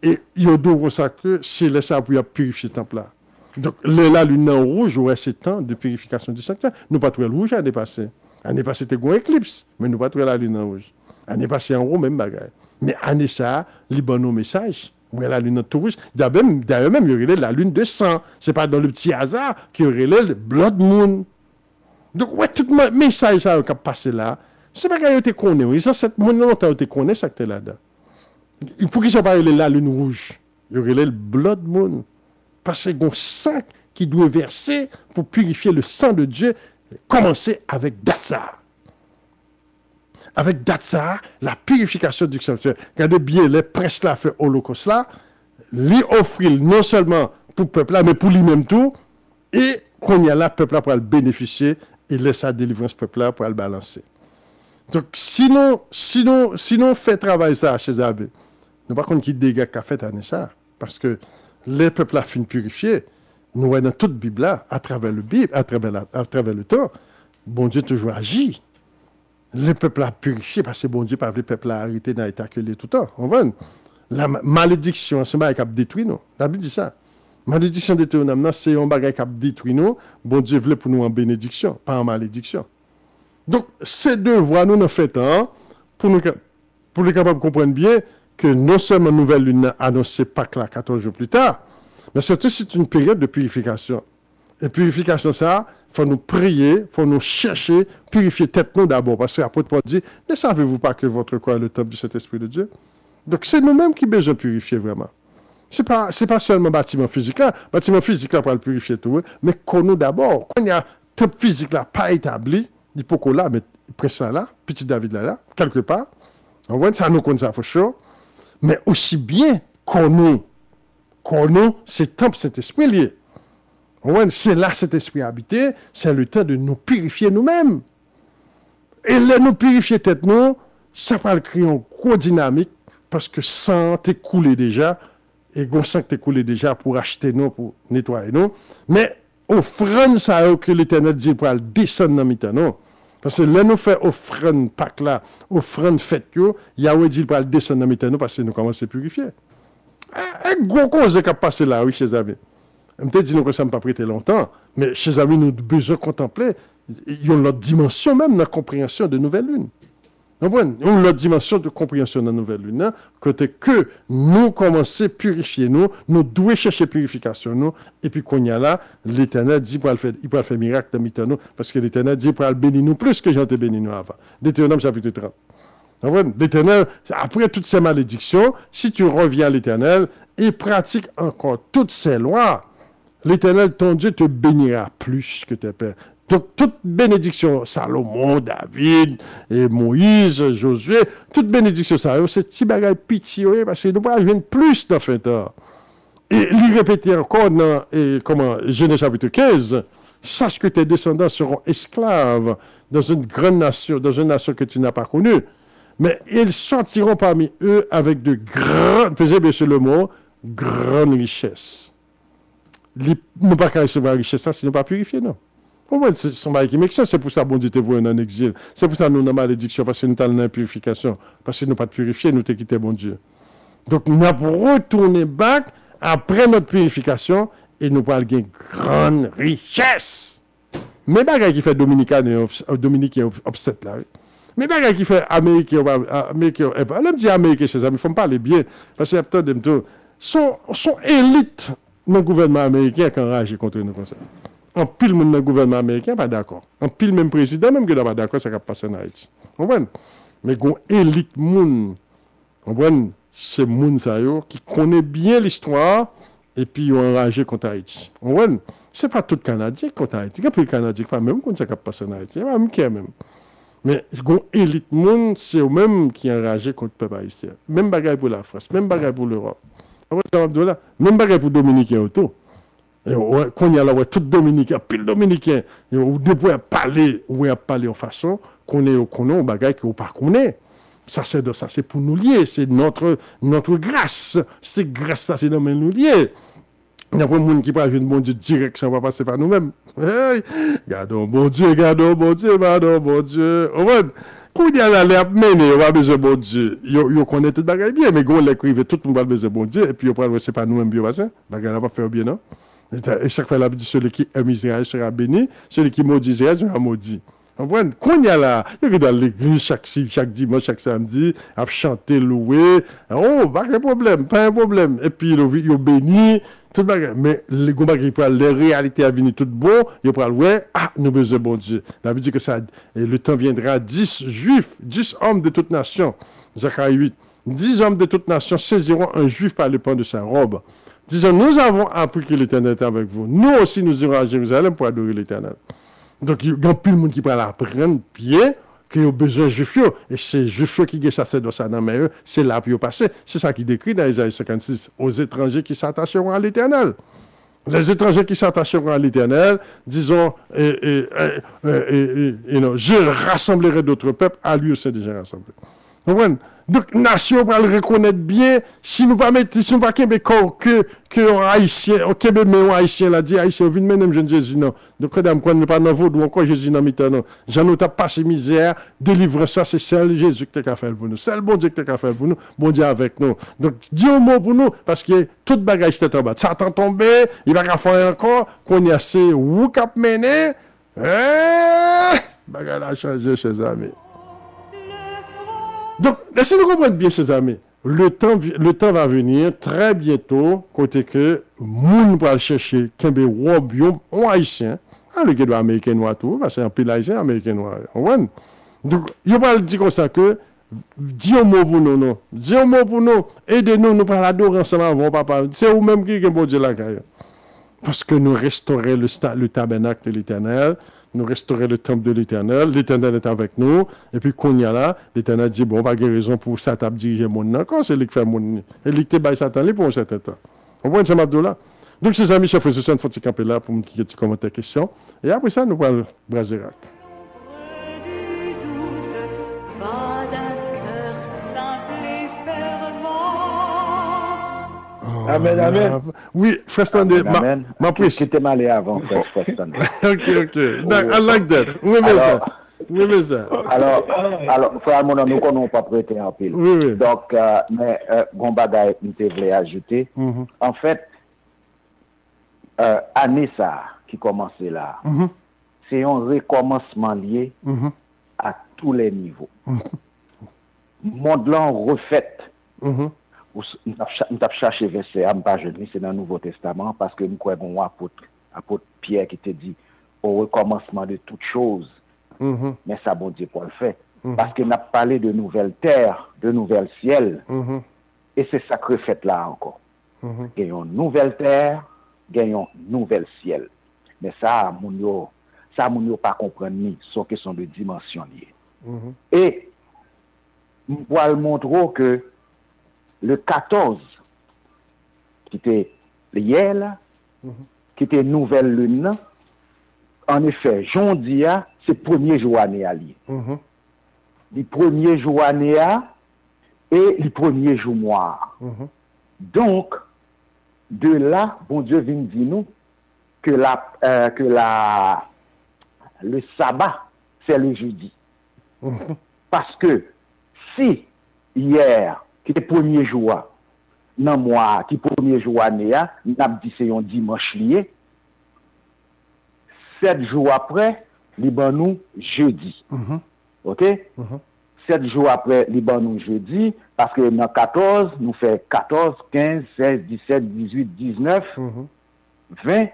et il y a deux ça que c'est là ça pour purifier le temple là. Donc la lune en rouge, ouais, c'est temps de purification du sanctuaire. Nous pas trouver le rouge l'année passée. L'année passée c'était une éclipse, mais nous pas trouver la lune en rouge. L'année passée en rouge même bagaille. Mais année ça, les bons messages. Oui, la lune en rouge. D'ailleurs même, il y aurait la lune de sang. C'est pas dans le petit hasard qu'il y aurait le blood moon. Donc, ouais, tout le message ça qui a passé là, c'est pas qu'il te connaît. Ils ont cette monde longtemps te connaît ça que tu là-dedans. Pour qu'ils soient pas la lune rouge, il y aurait le blood moon. Parce que un sang qui doit verser pour purifier le sang de Dieu, commencer avec Datsa. Avec Datsa, la purification du sanctuaire. Regardez bien, les princes là fait holocauste là, lui offrir non seulement pour le peuple là, mais pour lui-même tout, et qu'on y a là, le peuple là pour le bénéficier, et laisse la délivrance peuple là pour le balancer. Donc, sinon, fait travail ça chez Abbé. Nous pas contre qui dégâts qu'a fait année ça, parce que les peuples là fin purifier, nous voyons dans toute Bible là, à travers le Bible, à travers le temps, bon Dieu toujours agit. Le peuple a purifié parce que bon Dieu pas le peuple a arrêté dans l'état que tout le temps. On voit la malédiction, c'est un qui a détruit nous. La Bible dit ça. Malédiction de Théoname, c'est un bagage qui a détruit nous. Bon Dieu voulait pour nous en bénédiction, pas en malédiction. Donc, ces deux voies, nous nous faisons pour nous capables de comprendre bien que non seulement nouvelle lune a annoncé Pâques là 14 jours plus tard, mais surtout c'est une période de purification. Et purification, ça, il faut nous prier, il faut nous chercher, purifier tête nous d'abord. Parce que l'apôtre Paul dit, ne savez-vous pas que votre corps est le temple du Saint-Esprit de Dieu? Donc, c'est nous-mêmes qui besoin de purifier vraiment. Ce n'est pas seulement bâtiment physique là. Bâtiment physique là pour le purifier tout, mais qu'on nous d'abord. Quand il y a temple physique là pas établi, il faut qu'on là, mais prince là, petit David là, quelque part. On voit ça nous connaît ça, faut chaud. Mais aussi bien qu'on nous, c'est temple Saint-Esprit lié. C'est là cet esprit habité, c'est le temps de nous purifier nous-mêmes. Et là, nous purifier tête nous, ça va créer une gros dynamique, parce que sang t'est coulé déjà, et gon sang t'est coulé déjà pour acheter nous, pour nettoyer nous. Mais offrande ça que l'Éternel dit pour aller descendre dans le nous. Parce que là, nous faisons offrande Pâques là, offrande fête, Yahweh dit pour aller descendre dans le nous, parce que nous commençons à purifier. Un gros cause qui a passé là, oui, chers amis. Peut-être dit que ça ne pas prêté longtemps, mais chez amis, nous avons besoin de contempler. Il y a une autre dimension même dans la compréhension de nouvelle lune. Il y a une autre dimension de compréhension de la nouvelle lune. Hein, côté que nous commençons à purifier nous devons chercher purification nous, et puis qu'on y a là, l'Éternel dit qu'il peut faire miracle dans nous, parce que l'Éternel dit qu'il peut bénir nous plus que j'en ai béni nous avant. Deutéronome chapitre 30. L'Éternel, après toutes ces malédictions, si tu reviens à l'Éternel, il pratique encore toutes ces lois. L'Éternel, ton Dieu, te bénira plus que tes pères. Donc, toute bénédiction, Salomon, David, et Moïse, Josué, toute bénédiction, ça, c'est petit bagage pitié, parce que nous ne pouvons plus dans le temps. Et lui répéter encore dans Genèse chapitre 15, sache que tes descendants seront esclaves dans une grande nation, dans une nation que tu n'as pas connue. Mais ils sortiront parmi eux avec de grandes, pesez bien sur le mot, grandes richesses. Nous ne pouvons pas recevoir la richesse, ça, si nous ne pas purifier, non. C'est son mari qui met ça, c'est pour ça que bon Dieu te voit en exil. C'est pour ça que nous avons malédiction, parce que nous avons l'impurification. Parce que nous ne pas purifier, nous t'ai quitté, bon Dieu. Donc, nous avons retourné back après notre purification et nous parlons d'une grande richesse. Mais bagay qui fait Dominicain et obsède là. Mais bagay qui fait Américain, elle me dit Américain, chez amis, il faut me parler bien. Parce que sont élites dans le gouvernement américain qui enragé contre nous comme ça. En pile monde dans le gouvernement américain pas d'accord. En pile même président même qui n'est pas d'accord ça qui passe en Haïti. Vous comprenez? Mais gon élite moun. Vous comprenez? C'est moun ça yo qui connaît bien l'histoire et puis ils ont enragé contre Haïti. Vous comprenez? C'est pas tout Canadien contre Haïti. Il y a plus de Canadiens pas même contre ça qui passe en Haïti. Pas même qui même. Mais gon élite monde, c'est eux-mêmes qui enragé contre le peuple haïtien. Même bagaille pour la France, même bagaille pour l'Europe. Même bagaille pour Dominicains autour. Quand il y a là, tout Dominicain, pile Dominicain, vous devez parler en façon qu'on est au bagaille qu'on pas connaît. Ça c'est pour nous lier, c'est notre grâce. C'est grâce ça c'est dans nous lier. Il n'y a pas de monde qui parle de bon Dieu direct, ça va passer par nous-mêmes. Hey, gardons bon Dieu, pardon bon Dieu. Quand il y a la mener, on va besoin de bon Dieu. Ils connaissent tout le bagage bien, mais quand on l'écrivent, tout le monde va besoin de bon Dieu, et puis on parle, c'est pas nous-mêmes bien passé. Le bagage n'a pas fait bien, non? Et chaque fois, la vie dit celui qui aime Israël sera béni, celui qui maudit Israël sera maudit. Quand il y a là, il y a dans l'église chaque dimanche, chaque samedi, à chanter, louer. Oh, pas de problème, pas un problème. Et puis, il béni, tout le bagage. Mais les réalités à venir tout bon, il parle, ouais, nous besoin de bon Dieu. La Bible dit que ça, et le temps viendra, 10 juifs, 10 hommes de toute nation, Zacharie 8, 10 hommes de toute nation saisiront un juif par le pan de sa robe. Disons, nous avons appris que l'Éternel est avec vous. Nous aussi, nous irons à Jérusalem pour adorer l'Éternel. Donc, il y a plus de monde qui peut apprendre bien qu'il y a besoin de juifs. Et c'est juifs qui ont ça dans sa main, c'est là pour passer. C'est ça qui décrit dans Isaïe 56, aux étrangers qui s'attacheront à l'Éternel. Les étrangers qui s'attacheront à l'Éternel, disons, je rassemblerai d'autres peuples, à lui aussi déjà rassemblé. Vous comprenez? Donc, nation va le reconnaître bien. Si nous pas mettre, si nous pas que haïtien, Québec, mais haïtien l'a dit, haïtien, vient même jeune Jésus, non. Donc, madame, quand nous pas dans vaudou, encore Jésus dans mi-temps, non. J'en ai passé misère, délivre ça, c'est seul Jésus qui t'a fait pour nous. C'est le bon Dieu qui t'a fait pour nous, bon Dieu avec nous. Donc, dis un mot pour nous, parce que tout bagage était en bas. Satan tombé, il va faire encore, qu'on y a assez, ou cap mené, bagage a changé, chers amis. Donc, laissez-nous comprendre bien, chers amis. Le temps va venir très bientôt, côté que moun va chercher Kembe Robion, en haïtien, le gars américain noir tout, parce que c'est un pile haïtien, américain noir. Donc, il va le dire comme ça que, dis un mot pour nous, non. Dis un mot pour nous, aidez-nous, nous pas l'adorer ensemble avant, papa. C'est vous-même qui est bon Dieu la carrière. Parce que nous restaurons le tabernacle de l'Éternel, nous restaurer le temple de l'Éternel. L'Éternel est avec nous. Et puis, qu'on y a là, l'Éternel dit, bon, pas de raison pour ça, t'as dirigé mon nom. Quand c'est lui qui fait mon nom? Et lui qui te Satan pour un certain temps. On voit un Abdullah. Donc, ces amis, chers frères et sœurs, il faut se camper là pour me dire des commentaires, questions. Et après ça, nous parlons Braserac. Amen, amen. Oui, frère Stanley, ma prise. Qui était mal avant, frère Stanley. Ok. I like that. Oui, mais ça. Oui, mais ça. Alors, frère, mon ami, nous ne pas prêter en pile. Oui. Donc, mais, bon bagay, nous voulons ajouter. En fait, année ça, qui commençait là, c'est un recommencement lié à tous les niveaux. Monde là refait. Nous avons cherché verset, c'est dans le Nouveau Testament, parce que nous croyons apôtre Pierre qui te dit au recommencement de toutes choses. Mais ça, bon Dieu, pour le faire. Parce qu'il n'a parlé de nouvelles terres, de nouvelles ciels. Et c'est ça que fait là encore. Gagnons nouvelle terre, gagnons nouvelle ciel. Mais ça, mon pas comprendre ni, sauf que sont de dimensions liées. Et, nous allons montrer que le 14, qui était hier, là, qui était nouvelle lune, en effet, Jondia, c'est le premier jour année à lier. Le premier jour année et le premier jour mois. Donc, de là, bon Dieu vient dire nous que le sabbat, c'est le jeudi. Parce que si hier, qui était premier jour, dans mois, qui premier jour année, n'a dit c'est un dimanche lié. 7 jours après, nous jeudi. OK? 7 jours après, nous jeudi, parce que dans 14, nous faisons 14, 15, 16, 17, 18, 19, 20.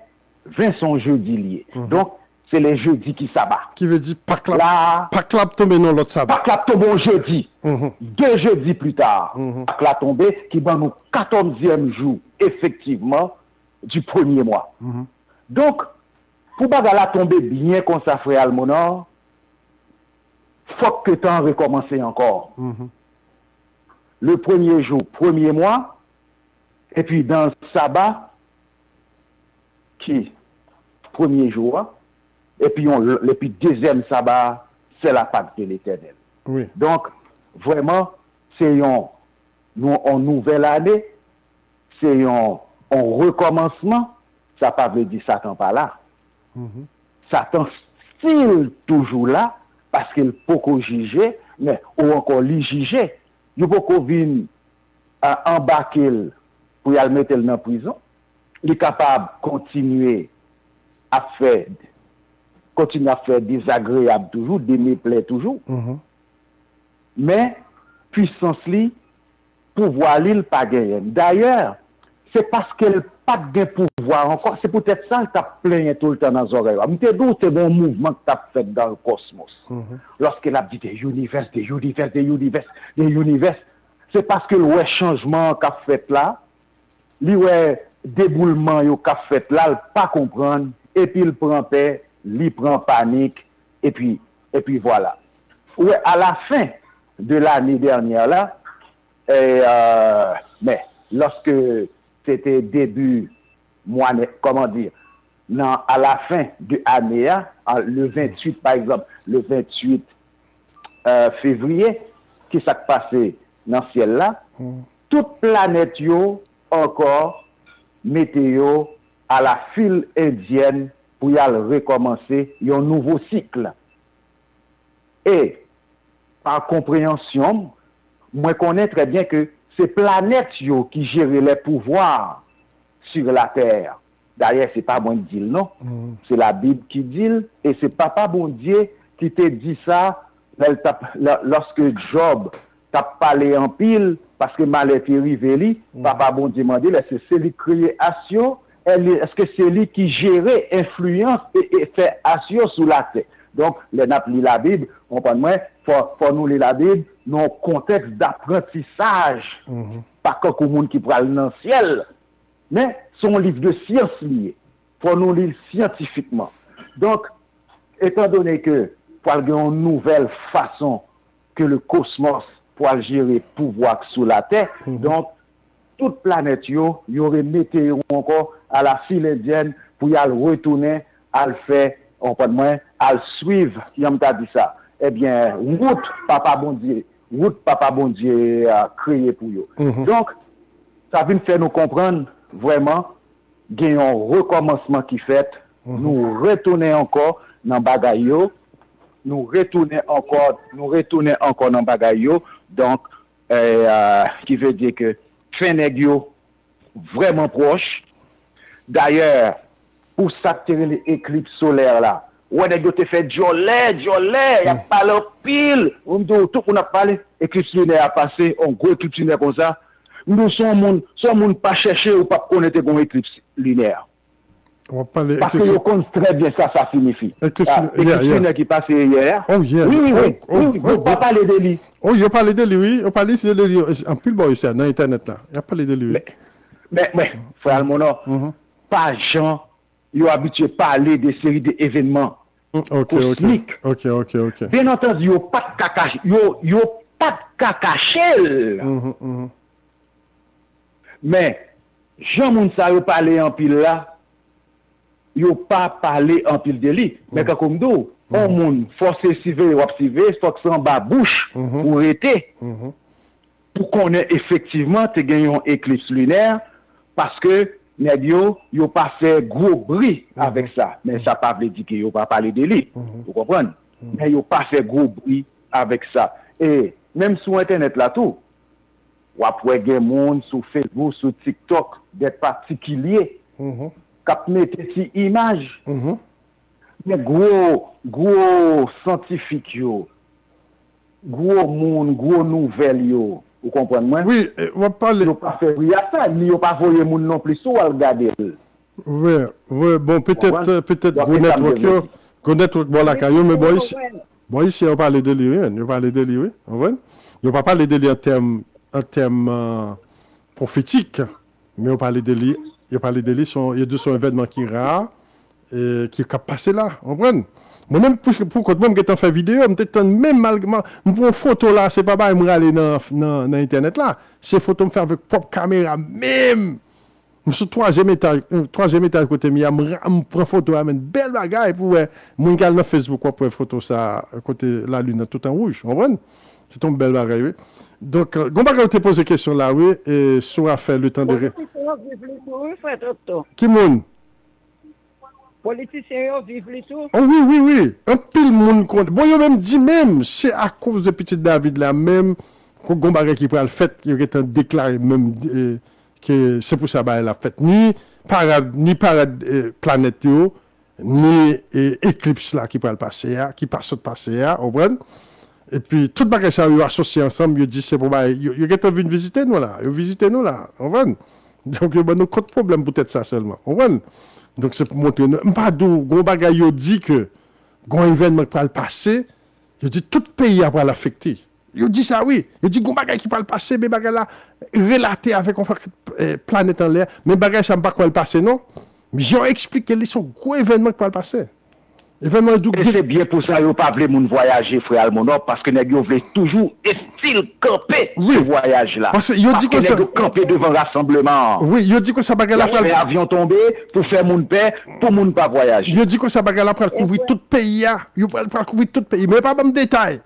20 sont jeudi liés. Donc, c'est les jeudis qui s'abat. Qui veut dire pas clap tomber dans l'autre sabbat. Pas clap tomber jeudi. 2 jeudis plus tard. Pas clap tomber qui va nous 14e jour, effectivement, du premier mois. Donc, pour pas la tomber bien comme ça, frère Almonor, faut que le temps recommence encore. Le premier jour, premier mois, et puis dans le sabbat, qui premier jour, et puis deuxième sabbat, c'est la Pâque de l'Éternel. Oui. Donc, vraiment, c'est une nouvelle année, c'est un recommencement. Ça ne veut pas dire Satan pas là. Satan style toujours là, parce qu'il peut qu'on juger, mais ou encore lui juger. Il peut qu'on vienne embarquer pour y aller mettre dans la prison. Il est capable de continuer à faire désagréable toujours, des méplais toujours. Mais puissance li, pouvoir li, pas gagné. D'ailleurs, c'est parce qu'elle n'a pas de pouvoir encore. C'est peut-être ça que tu as plaigné tout le temps dans les oreilles. Mais c'est un mouvement que tu as fait dans le cosmos. Lorsqu'elle a dit des univers, c'est parce que le changement qu'a fait là, le déboulement qu'a fait là, il pas comprendre, et puis il prend paix, il prend panique, et puis voilà. Ouais, à la fin de l'année dernière là, mais lorsque c'était début mois, comment dire, non, à la fin de l'année, le 28 par exemple, le 28 février, qui s'est passé dans le ciel là, toute planète yo encore météo à la file indienne pour y aller recommencer un nouveau cycle. Et par compréhension, moi connais très bien que c'est planète yo qui gère les pouvoirs sur la terre. D'ailleurs, c'est pas moi qui dis non, c'est la Bible qui dit, et c'est Papa bon Dieu qui te dit ça lorsque Job t'a parlé en pile parce que mal est arrivé, Papa bon Dieu m'a dit, c'est celui qui crée action, est-ce que c'est lui qui gère, influence et fait action sous la terre. Donc, les n'a lu la Bible, on comprend moi, faut nous lire la Bible dans un contexte d'apprentissage, pas comme le monde qui parle dans le ciel, mais son livre de science lié. Faut nous lire scientifiquement. Donc, étant donné que pour avoir une nouvelle façon que le cosmos pour gérer pouvoir sous la terre, donc toute planète y aurait météo encore à la file indienne pour y aller retourner à le faire, on peut moins à le suivre, il m'a dit ça. Eh bien, route Papa bon Dieu a créé pour eux. Donc, ça vient faire nous comprendre vraiment qu'il y a un recommencement qui fait, nous retourner encore dans bagaille, nous retourner encore dans bagaille, donc qui veut dire que fin négio vraiment proche. D'ailleurs, pour s'attirer l'éclipse solaire là, ouais, négio te fait jolet, il y a pas le pile, on dit tout qu'on a parlé, éclipse lunaire a passé, on gros éclipse lunaire comme ça. Nous sommes pas chercher ou pas connaître une éclipse lunaire. On va parler parce que vous connaissez très bien ça signifie. Éclipse lunaire qui passe hier. Oh, yeah. Oui, on va parler de lui. Oh, il a parlé de lui, oui. On parle ici de lui. En plus, bon, ici, dans Internet, là. Il a parlé de lui. Mais frère Almonor, pas Jean, il a habitué à parler des séries d'événements cosmiques. Ok. Bien entendu, il n'y a pas de cacaché. Mais, Jean Mounsa a parlé en pile là, il n'a pas parlé en pile de lui. Mais comme nous, on monde forcé civé ou observé, il faut que ça en bas bouche pour arrêter. Pour qu'on ait effectivement gagné un éclipse lunaire, parce que Nebio, il n'a pas fait gros bruit avec ça. Mais ça ne veut pas dire qu'il n'a pas parlé de lui. Vous comprenez? Mais il n'a pas fait gros bruit avec ça. Et même sur Internet là tout, ou après des gens sur Facebook, sur TikTok, des particuliers, qui mettent ces images. Mais gros scientifiques, gros monde, gros nouvelles, vous comprenez moi? Oui, on va parler. Ils n'ont pas fait rien à ça, ni ils n'ont pas voyé monde non plus sur à regarder. Oui, bon, peut-être Go Network, bon, la caillou, mais bon, ici, on parle de lui, oui. On va parler de lui en termes prophétiques, mais on parle de lui, il y a son événement qui est rare, qui est passé là, on prend. Moi-même, pour moi, je fait vidéo, je même malgré une photo là, c'est pas je aller dans Internet là. Ces photos me faire avec propre caméra, même. Sur troisième étage côté moi, je prends photo, je une belle bagaille pour mon gars dans Facebook, pour prendre photo ça côté la lune tout en rouge, on prend. C'est une belle bagaille, oui. Donc, on te pose des questions là, oui, et soit fait le temps de. Qui moun? Politiciens vivent les tout. Oh oui. Un pile monde compte. Bon, yo même dit même, c'est à cause de petit David là même, qu'on bagay qui prend le fait, qu'il a déclaré même que c'est pour ça qu'il a fait ni parade planète yo, ni éclipse là qui prend passer, qui passe de passer, on comprend? Et puis, tout bagay ça, yo associé ensemble, yo dit c'est pour bah, yo venu visiter nous là, on comprend? Donc, yo nous compte problème peut-être ça seulement, on comprend? Donc, c'est pour montrer. Pas d'où, gros bagay, yo dit que, gros événement qui va le passer, yo dit tout pays va l'affecter. Yo dit ça, oui. Yo dit gros bagay qui va le passer, mais bagay là, relaté avec une planète en l'air, mais bagay ça ne va pas le passer, non? Mais j'ai expliqué les sont gros événements qui va le passer. Événement d'où. Et c'est bien pour ça, yo pas voulu moun voyager, frère Almonor, parce que nèg yo voulait toujours style camper ce voyage-là. Parce que yo dit que ça. Camper devant rassemblement. Oui, yo dit que ça bagay là. Fait avion tombé pour faire moun paix, pour moun pas voyager. Yo dit que ça bagay là pour couvrir tout pays, yo pour couvrir tout pays, mais pas de détail.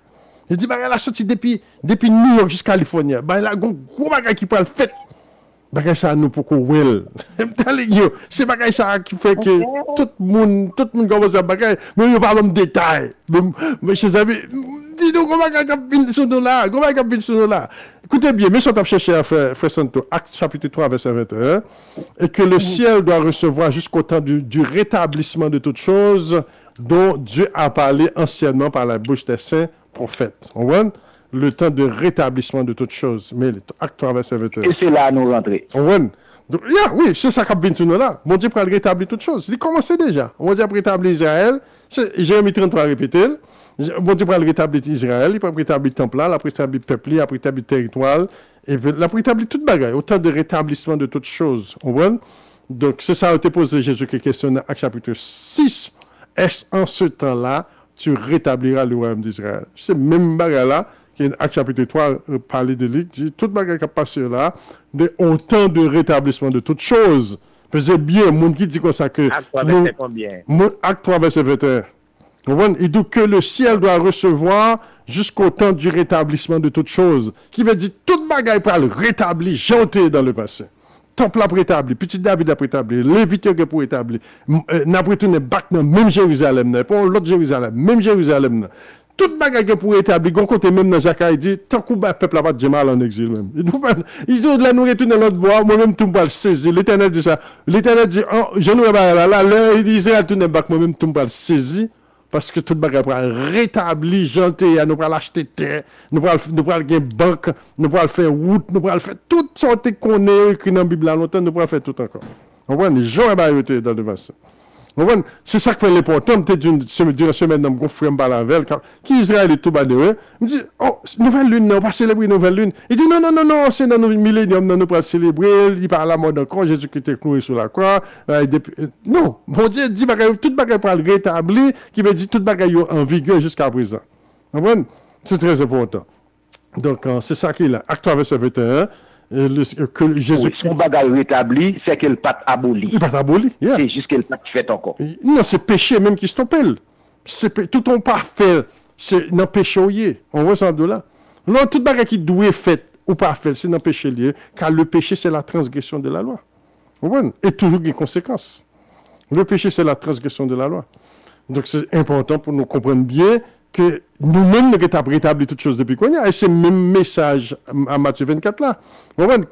Je dis bagay là sorti depuis New York jusqu'à Californie. Ben là gros bagay qui peut le fait. Bagay ça nous pour qu'on c'est bagay ça qui fait que tout le monde commence à bagay, mais il n'y a pas de détails. Mais chers amis, dis-nous comment bagay qui sont là, Écoutez bien, mais si on t'a cherché à Frère Santo, Acte chapitre 3, verset 21, et que le ciel doit recevoir jusqu'au temps du rétablissement de toutes choses dont Dieu a parlé anciennement par la bouche des saints prophètes. On voit? Le temps de rétablissement de toutes choses. Mais Acte 3, verset 21. Et c'est là à nous rentrer. Donc, oui, c'est ça qui vient là. Mon Dieu pour rétablir toutes choses. Il commence déjà. Mon Dieu pour rétablir Israël. Jérémie 33 répété. Mon Dieu pour rétablir Israël. Il peut rétablir le temple là, il peut rétablir le peuple, il peut rétablir le territoire. Et il peut rétablir toute bagaille. Autant de rétablissement de toutes choses. Donc, c'est ça, on te pose Jésus qui questionne dans Acte chapitre 6. Est-ce en ce temps-là, tu rétabliras le royaume d'Israël? C'est même bagaille là. Acte chapitre 3 parler de lui, dit tout bagage qui a passé là, autant de rétablissement de toutes choses. Faisait bien, mon qui dit comme ça que. Acte 3 verset combien? Acte 3 verset 21. Il dit que le ciel doit recevoir jusqu'au temps du rétablissement de toutes choses. Qui veut dire tout bagage pour le rétablir, janté dans le passé. Temple pour rétablir, petit David pour rétablir, Lévitique pour rétablir, n'a pas retourné back dans même Jérusalem, pour l'autre Jérusalem, même Jérusalem. Tout bagage pour établir, gon côté même dans Zacharie dit tant qu'on le peuple a pas de mal en exil même. Ils ont de la nourriture dans l'autre bois, moi-même tout pas le saisir. L'Éternel dit ça. L'Éternel dit je nous là Israël tourne back moi-même tout pas le saisir parce que tout bagage pour rétablir janté, nous pour l'acheter terre, nous pour gagner banque, nous pour faire route, nous pour faire toutes sortes qu'on est écrit dans la Bible longtemps, nous pour faire tout encore. On voit les gens dans le verset. C'est ça qui fait l'important. Peut-être une semaine dans mon frère Balavel, qui Israël est tout bas de eux. Il me dit, oh, nouvelle lune, on va célébrer nouvelle lune. Il dit, non, c'est dans nos millénium, nous pour célébrer. Il parle à la mode encore, Jésus-Christ est cloué sur la croix. Non, mon Dieu dit, tout bagage pour le rétablir, qui veut dire tout bagage en vigueur jusqu'à présent. C'est très important. Donc, c'est ça qu'il a. Acte 3, verset 21. Que Jésus son bagage rétabli, c'est qu'il pas aboli. Il pas aboli. Yeah. C'est juste qu'il pas fait encore. Non, c'est péché même qui se t'appelle. Tout on pas fait, c'est dans péché lié. On ressent de là. Non, tout bagage qui doit fait ou pas fait, c'est dans péché lié, car le péché c'est la transgression de la loi. Et toujours des conséquences. Le péché c'est la transgression de la loi. Donc c'est important pour nous comprendre bien que nous-mêmes, nous avons rétabli toutes choses depuis qu'on y a. Et c'est le même message à Matthieu 24 là.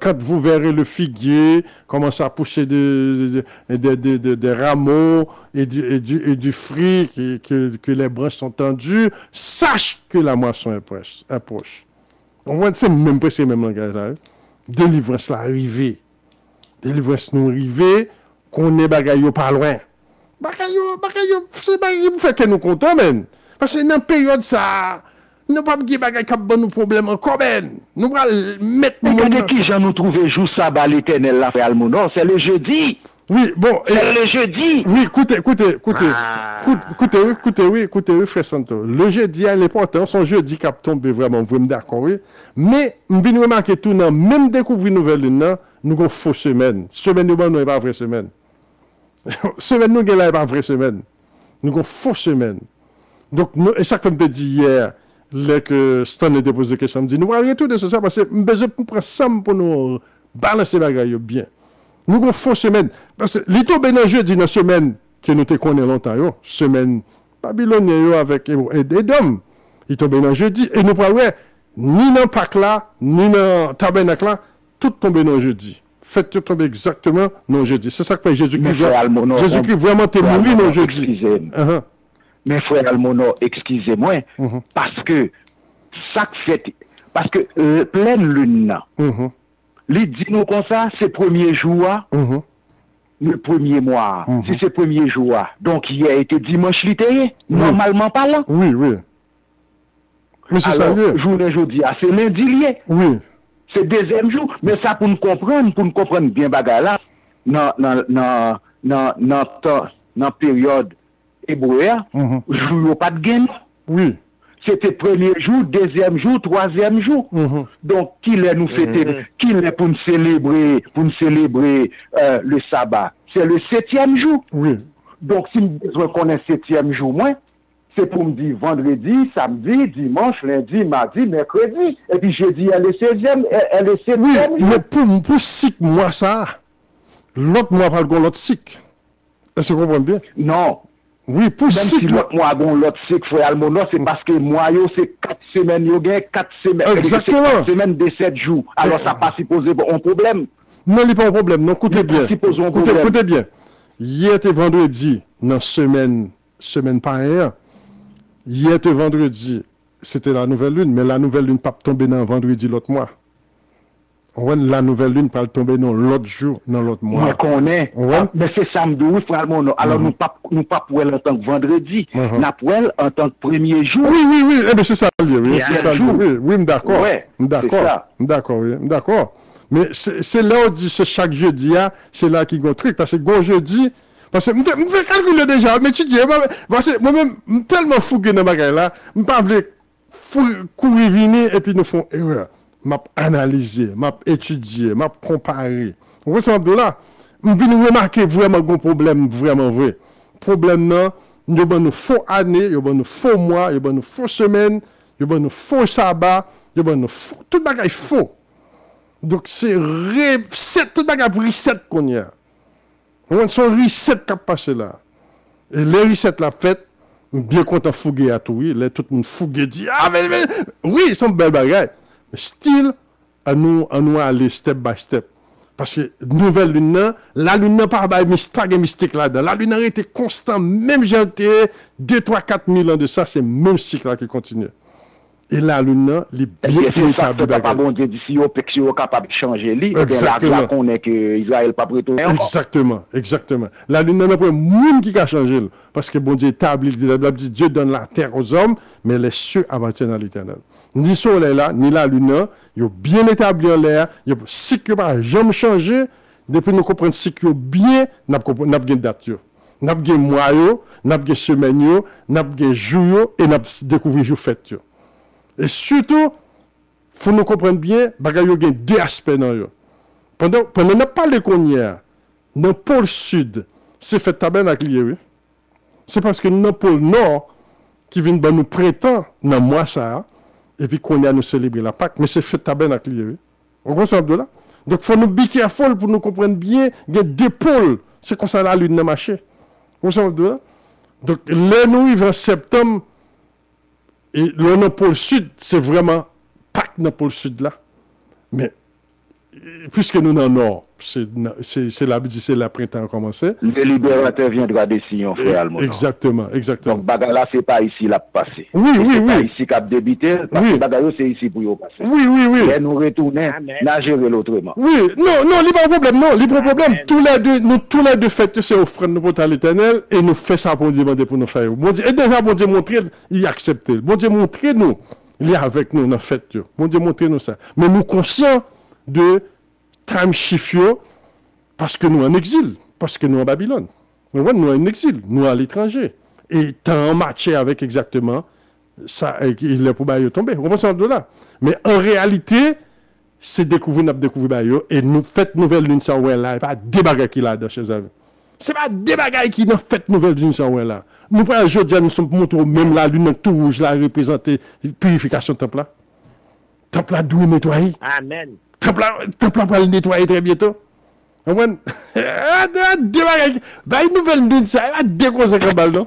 Quand vous verrez le figuier commencer à pousser des rameaux et du fruit, que les branches sont tendues, sache que la moisson approche. C'est même pas ce même langage là. Délivrance là arrivée. Délivrance nous arrivée, qu'on est bagaille pas loin. Bagaille, c'est bagaille pour faire que nous comptons, même. Parce que dans la période, ça, nous ne pouvons pas dire que nous avons problème encore. Nous allons mettre. Mais qui j'en nous trouvé jour sabbat l'éternel là, frère Almonor, c'est le jeudi. Oui, bon. C'est le jeudi. Oui, écoutez, oui, frère Santo. Le jeudi, il est important, son jeudi qui a tombé vraiment, vous êtes d'accord, oui. Mais, je viens remarquer tout, même découvrir une nouvelle lune, nous avons une fausse semaine. Semaine, nous n'avons pas vraie semaine. Semaine, nous n'avons pas vraie semaine. Nous avons une fausse semaine. Donc, et ça, comme je te dis hier, que Stan a déposé des questions, je me dis, nous allons retourner sur ça parce que je besoin de prendre ça pour nous balancer la gaille bien. Nous avons une fausse semaine. Parce que les tombés dans jeudi, dans la semaine que nous te connaissons longtemps, semaine babylonienne avec Edom, ils tombent dans jeudi. Et nous parlons, ni dans Pâques là, ni dans Tabernacle là, tout tombe dans jeudi. Faites tout tomber exactement dans jeudi. C'est ça que fait Jésus-Christ vraiment t'est mourir dans jeudi. Mais frère Almono, excusez-moi, parce que pleine lune, il dit nous comme ça, c'est premier jour, le premier mois, si c'est premier jour, donc il a été dimanche l'été, normalement pas là. Oui. Mais c'est ça lié. Journée aujourd'hui, c'est lundi lié. Oui. C'est deuxième jour, mais ça pour nous comprendre bien bagarre là, dans période hébreu, jour pas de gain. Oui. C'était premier jour, deuxième jour, troisième jour. Donc, qu'il est nous fêter, qu'il est pour nous célébrer le sabbat. C'est le 7e jour. Oui. Donc, si je reconnais 7e jour, moi, c'est pour me dire vendredi, samedi, dimanche, lundi, mardi, mercredi. Et puis jeudi, elle est 16e, elle est 7e. Oui, mais pour 6 mois, ça, l'autre mois, pas l'autre cycle. Est-ce que vous comprenez bien? Non. Oui, pour 6 mois. Même si l'autre mois, l'autre cycle, frère Almono, c'est parce que moi, c'est 4 semaines, il y a 4 semaines. Exactement. 4 semaines de 7 jours. Alors, ça n'a pas supposé un problème. Non, il n'y a pas un problème. Non, écoutez bien. Écoutez bien. Hier était vendredi, dans semaine par hier. Hier était vendredi, c'était la nouvelle lune, mais la nouvelle lune pas tomber dans vendredi l'autre mois. La nouvelle lune pas tomber dans l'autre jour, dans l'autre mois. Mais qu'on est. Mais c'est samedi, oui, frère Almono. Alors nous pas pour elle en tant que vendredi, nous pour elle en tant que premier jour. Oui. Eh bien, c'est ça, oui, c'est ça. Oui, d'accord. D'accord. Mais c'est là où dit, c'est chaque jeudi, c'est là qu'il y a un truc, parce que bon jeudi. Parce que je vais calculer déjà, mais tu dis, moi-même, je suis tellement fougué dans ce bagage-là, je ne veux pas courir venir et puis nous font erreur. Je vais analyser, je vais étudier, je vais comparer. Vous voyez de là? Je viens remarquer vraiment un problème, vraiment vrai. Problème, non, il y a une faux année, il y a une faux mois, il y a une faux semaine, il y a une faux sabbat, il y a une faux. Tout le bagage faux. Donc c'est tout le bagage reset qu'on y a. On a son reset qui a passé là. Et les resets la fête, bien content fouguer à tout, oui. Là, tout le monde fouguer dit, mais oui, ils sont belles bagailles. Mais still, à nous aller step by step. Parce que nouvelle lune, la lune n'a pas de mystique là-dedans. La lune a été constante, même janté, 2, 3, 4 000 ans de ça, c'est le même cycle là qui continue. Et la lune, il est bien établi. C'est pas bon Dieu d'ici, on est capable de changer lui. Exactement. Là, qu'on est que Israël pas prêt. Exactement. La lune n'a pas un monde qui a changé. Parce que bon Dieu établit, Dieu donne la terre aux hommes, mais les cieux appartiennent à l'Éternel. Ni soleil là, ni la lune, ils ont bien établi en l'air, ils ont cycle pas jamais changé. Depuis nous comprenons cycle bien, nous avons une date. Nous avons un mois, nous avons une semaine, nous avons un jour, et nous avons découvert jour fête. Et surtout, il faut nous comprendre bien, il y a deux aspects dans eux. Pendant nous parlons qu'on y a, dans le pôle sud, c'est fait tabernacle, oui. C'est parce que dans le pôle nord, qui vient nous printemps, dans le mois ça, et puis qu'on y a nous célébrer la Pâque, mais c'est fait tabernacle, oui. On comprend de là? Donc il faut nous biquer à folle pour nous comprendre bien, il y a deux pôles, c'est comme ça la lune n'a marché. On comprend de là? Donc là, nous arrivons en septembre, et le pôle sud, c'est vraiment Pâques dans le pôle sud là. Mais, puisque nous dans le nord, c'est la printemps a commencé. Le libérateur viendra de Sion, frère Almono. Exactement. Donc, bagarre c'est pas ici la passé. Oui. C'est pas ici qu'a débuté, parce que bagarre c'est ici pour y passer. Oui. Et nous retourner, la gérer l'autrement. Oui, non, il n'y a pas de problème, non, il n'y a pas de problème. Tous les deux fêtes, c'est offrande nous pour l'Éternel, et nous faisons ça pour demander pour nous faire. Bon Dieu, et déjà, bon Dieu montrer, il a accepté. Bon Dieu montrer nous, il est avec nous dans la fête. Bon Dieu montrer nous ça. Mais nous conscients de time shift parce que nous en exil. Parce que nous en Babylone. Nous en exil, nous à l'étranger. Et tant matché avec exactement ça, il est pour Bayo tomber. On pense de là. Mais en réalité, c'est découvrir, Bayo, et nous faites nouvelle lune sans ouais là, et pas des bagages qu'il a dans chez amis. C'est pas des bagages qui nous fait nouvelle lune sans ouais là. Nous pas aujourd'hui, nous sommes montrés même la lune tout rouge là, représenter purification temple là. Temple là doit nettoyer. Amen. Temple là va le nettoyer très bientôt. Des bagages. Bah une nouvelle lune ça, il va décrocher comme balle non.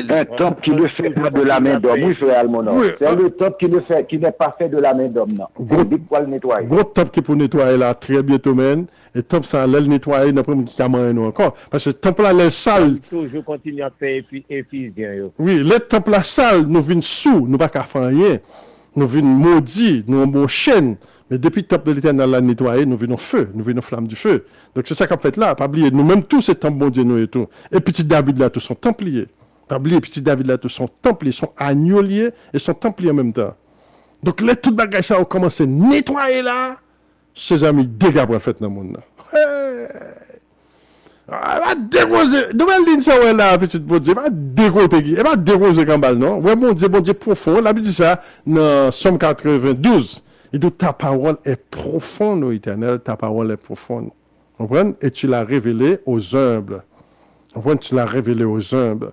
Un temple qui ne fait pas de la main d'homme, oui, frère Almonor. Oui, c'est le temple qui n'est pas fait de la main d'homme, non. Dit quoi le nettoyer. Gros temple qui pour nettoyer là, très bientôt, man. Et temple ça, là, le nettoyer, n'a pas qui a nous encore. Parce que temple là, les sales. Toujours continue à faire Éphésiens. Oui, les temples là, sales, nous venons sous, nous pas qu'à faire rien. Nous venons maudits, nous avons chaîne. Mais depuis le temple de l'éternel l'a nettoyé, nous venons feu, nous venons flamme du feu. Donc c'est ça qu'on fait là, pas oublier. Nous-mêmes, tous ces temples, bon Dieu, nous et tout. Et petit David là, tous sont templiers. Pas oublier, petit David là, tous sont templiers, sont agnoliers et sont templiers en même temps. Donc là, tout bagage ça a commencé à nettoyer là. Ses amis, dégâts pour le fait dans le monde là. Elle va déroser. Nouvelle ligne ça, ouais là, petite bon Dieu. Elle va déroser. Elle va déroser comme balle, non? Ouais, bon Dieu profond. Elle a dit ça dans Somme 92. Il dit ta parole est profonde, ô Éternel, ta parole est profonde. Vous comprenez? Et tu l'as révélée aux humbles. Vous comprenez? Tu l'as révélée aux humbles.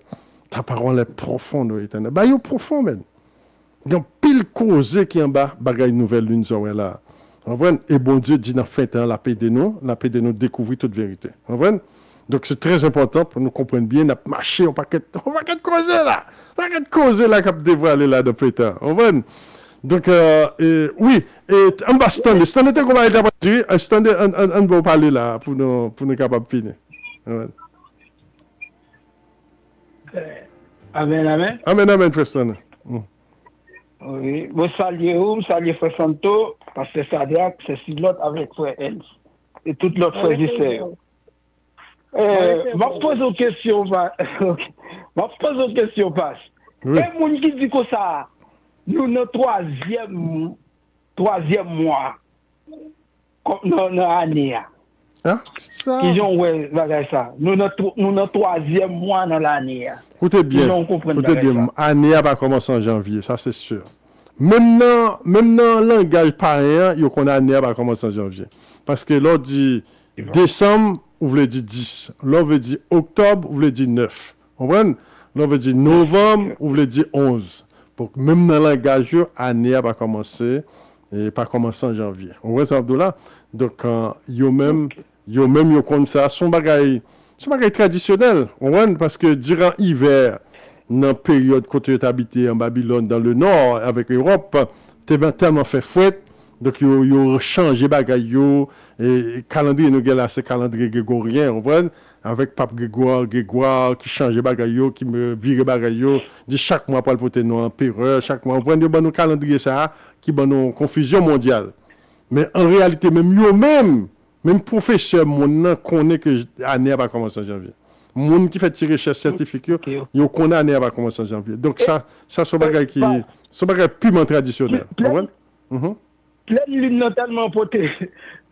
Ta parole est profonde, ô Éternel. Bah, il est profond, même. Il y a pile causé qui en bas, bagaille nouvelle lune, ça, ouais là. Vous comprenez? Et bon Dieu dit dans fin temps, la paix de nous découvrir toute vérité. Vous comprenez? Donc c'est très important pour nous comprendre bien, on a marché, on va causer là. On va causer là, qu'on dévoiler là depuis temps. Vous comprenez? Donc, oui, et on va stander qu'on va être après, on va parler là pour nous capables de finir. Amen. Amen, frère Stanley. Oui, vous saluez frère Santo, parce que Sadrach, c'est si l'autre avec frère Els, et tout l'autre frère et sœurs. Je pose une question, passe. Oui. Et mon qui dit que ça, nous, notre troisième mois, dans l'année. Hein? Ça. Qui ont ouais, ça. Nous, notre troisième mois dans l'année. Écoutez bien, l'année va commencer en janvier, ça c'est sûr. Même dans le langage païen, il y a qu'on année va commencer en janvier. Parce que l'on dit décembre, vous voulez dire 10. L'on veut dire octobre, vous voulez dire 9. Vous comprenez? L'on veut dire novembre, vous voulez dire 11. Donc, même dans le langage, l'année va commencer et pas commencer en janvier. Vous voyez ça, Abdullah? Donc, yo même comme ça, son bagage traditionnel. Vous voyez? Parce que durant l'hiver, dans la période quand tu habité en Babylone, dans le nord, avec l'Europe, tu as tellement fait fouette. Donc, ils ont changé bagay yo, et calendrier nous là, c'est calendrier grégorien, on voit, avec Pape Grégoire, qui change bagay yo, qui me vire bagay yo, dit chaque mois pour le porter nos empereurs, chaque mois, on prend nos calendrier ça, qui ban nos confusion mondiale. Mais en réalité, même professeur, mon connaît que l'année va commencer en janvier. Moun qui fait tirer recherche scientifique, yo connaît l'année va commencer en janvier. Donc, ça, c'est bagay qui, c'est bagay purement traditionnel. Plein de lune tellement poté.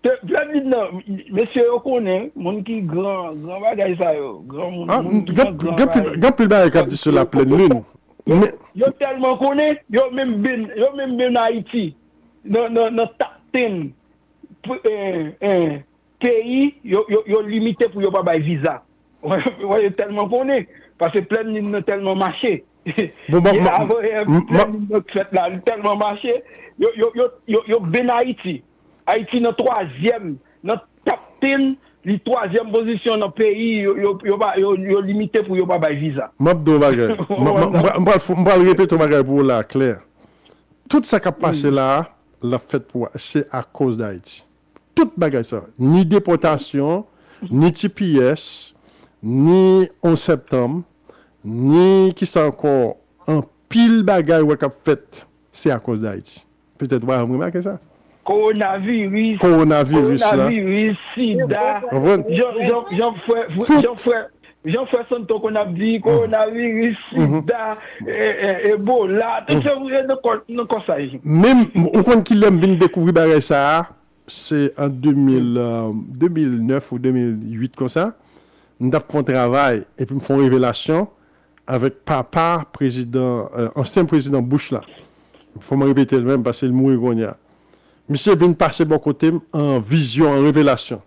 Plein de lune, monsieur, on connaît, mon qui grand bagage ça, grand monde. Grand pile bagage qui dit sur la pleine lune. Yo tellement connaît, yo même ben Haïti, dans top 10 pays, yo limité pour yo pas bail visa. Ouais, tellement connaît, parce que plein de lune tellement marché. Tellement marché. Yo ben Haïti. Haïti notre troisième, notre top 10, la troisième position dans le pays, yo limité pour yo pas bail visa. M'abdou bagay. M'pa répéter bagay pour la clair. Tout ça qui a passé là, la fête pour c'est à cause d'Haïti. Tout bagay ça, ni déportation, ni TPS, ni 11 septembre, ni qui c'est encore un pile bagay qui a fait, c'est à cause d'Haïti. Peut-être vous remarquez ça? Coronavirus, sida, Jean-François Santo qu'on a dit, coronavirus, sida, Ebola, tout ça, vous êtes dans ça. Même, au compte qu'il aime bien découvrir ça, c'est en 2009 ou 2008 comme ça. Nous avons fait un travail et puis nous font révélation avec papa, ancien président Bush là. Il faut me répéter le même parce que le mourir qu'on y a. Monsieur vient passer bon côté en vision, en révélation.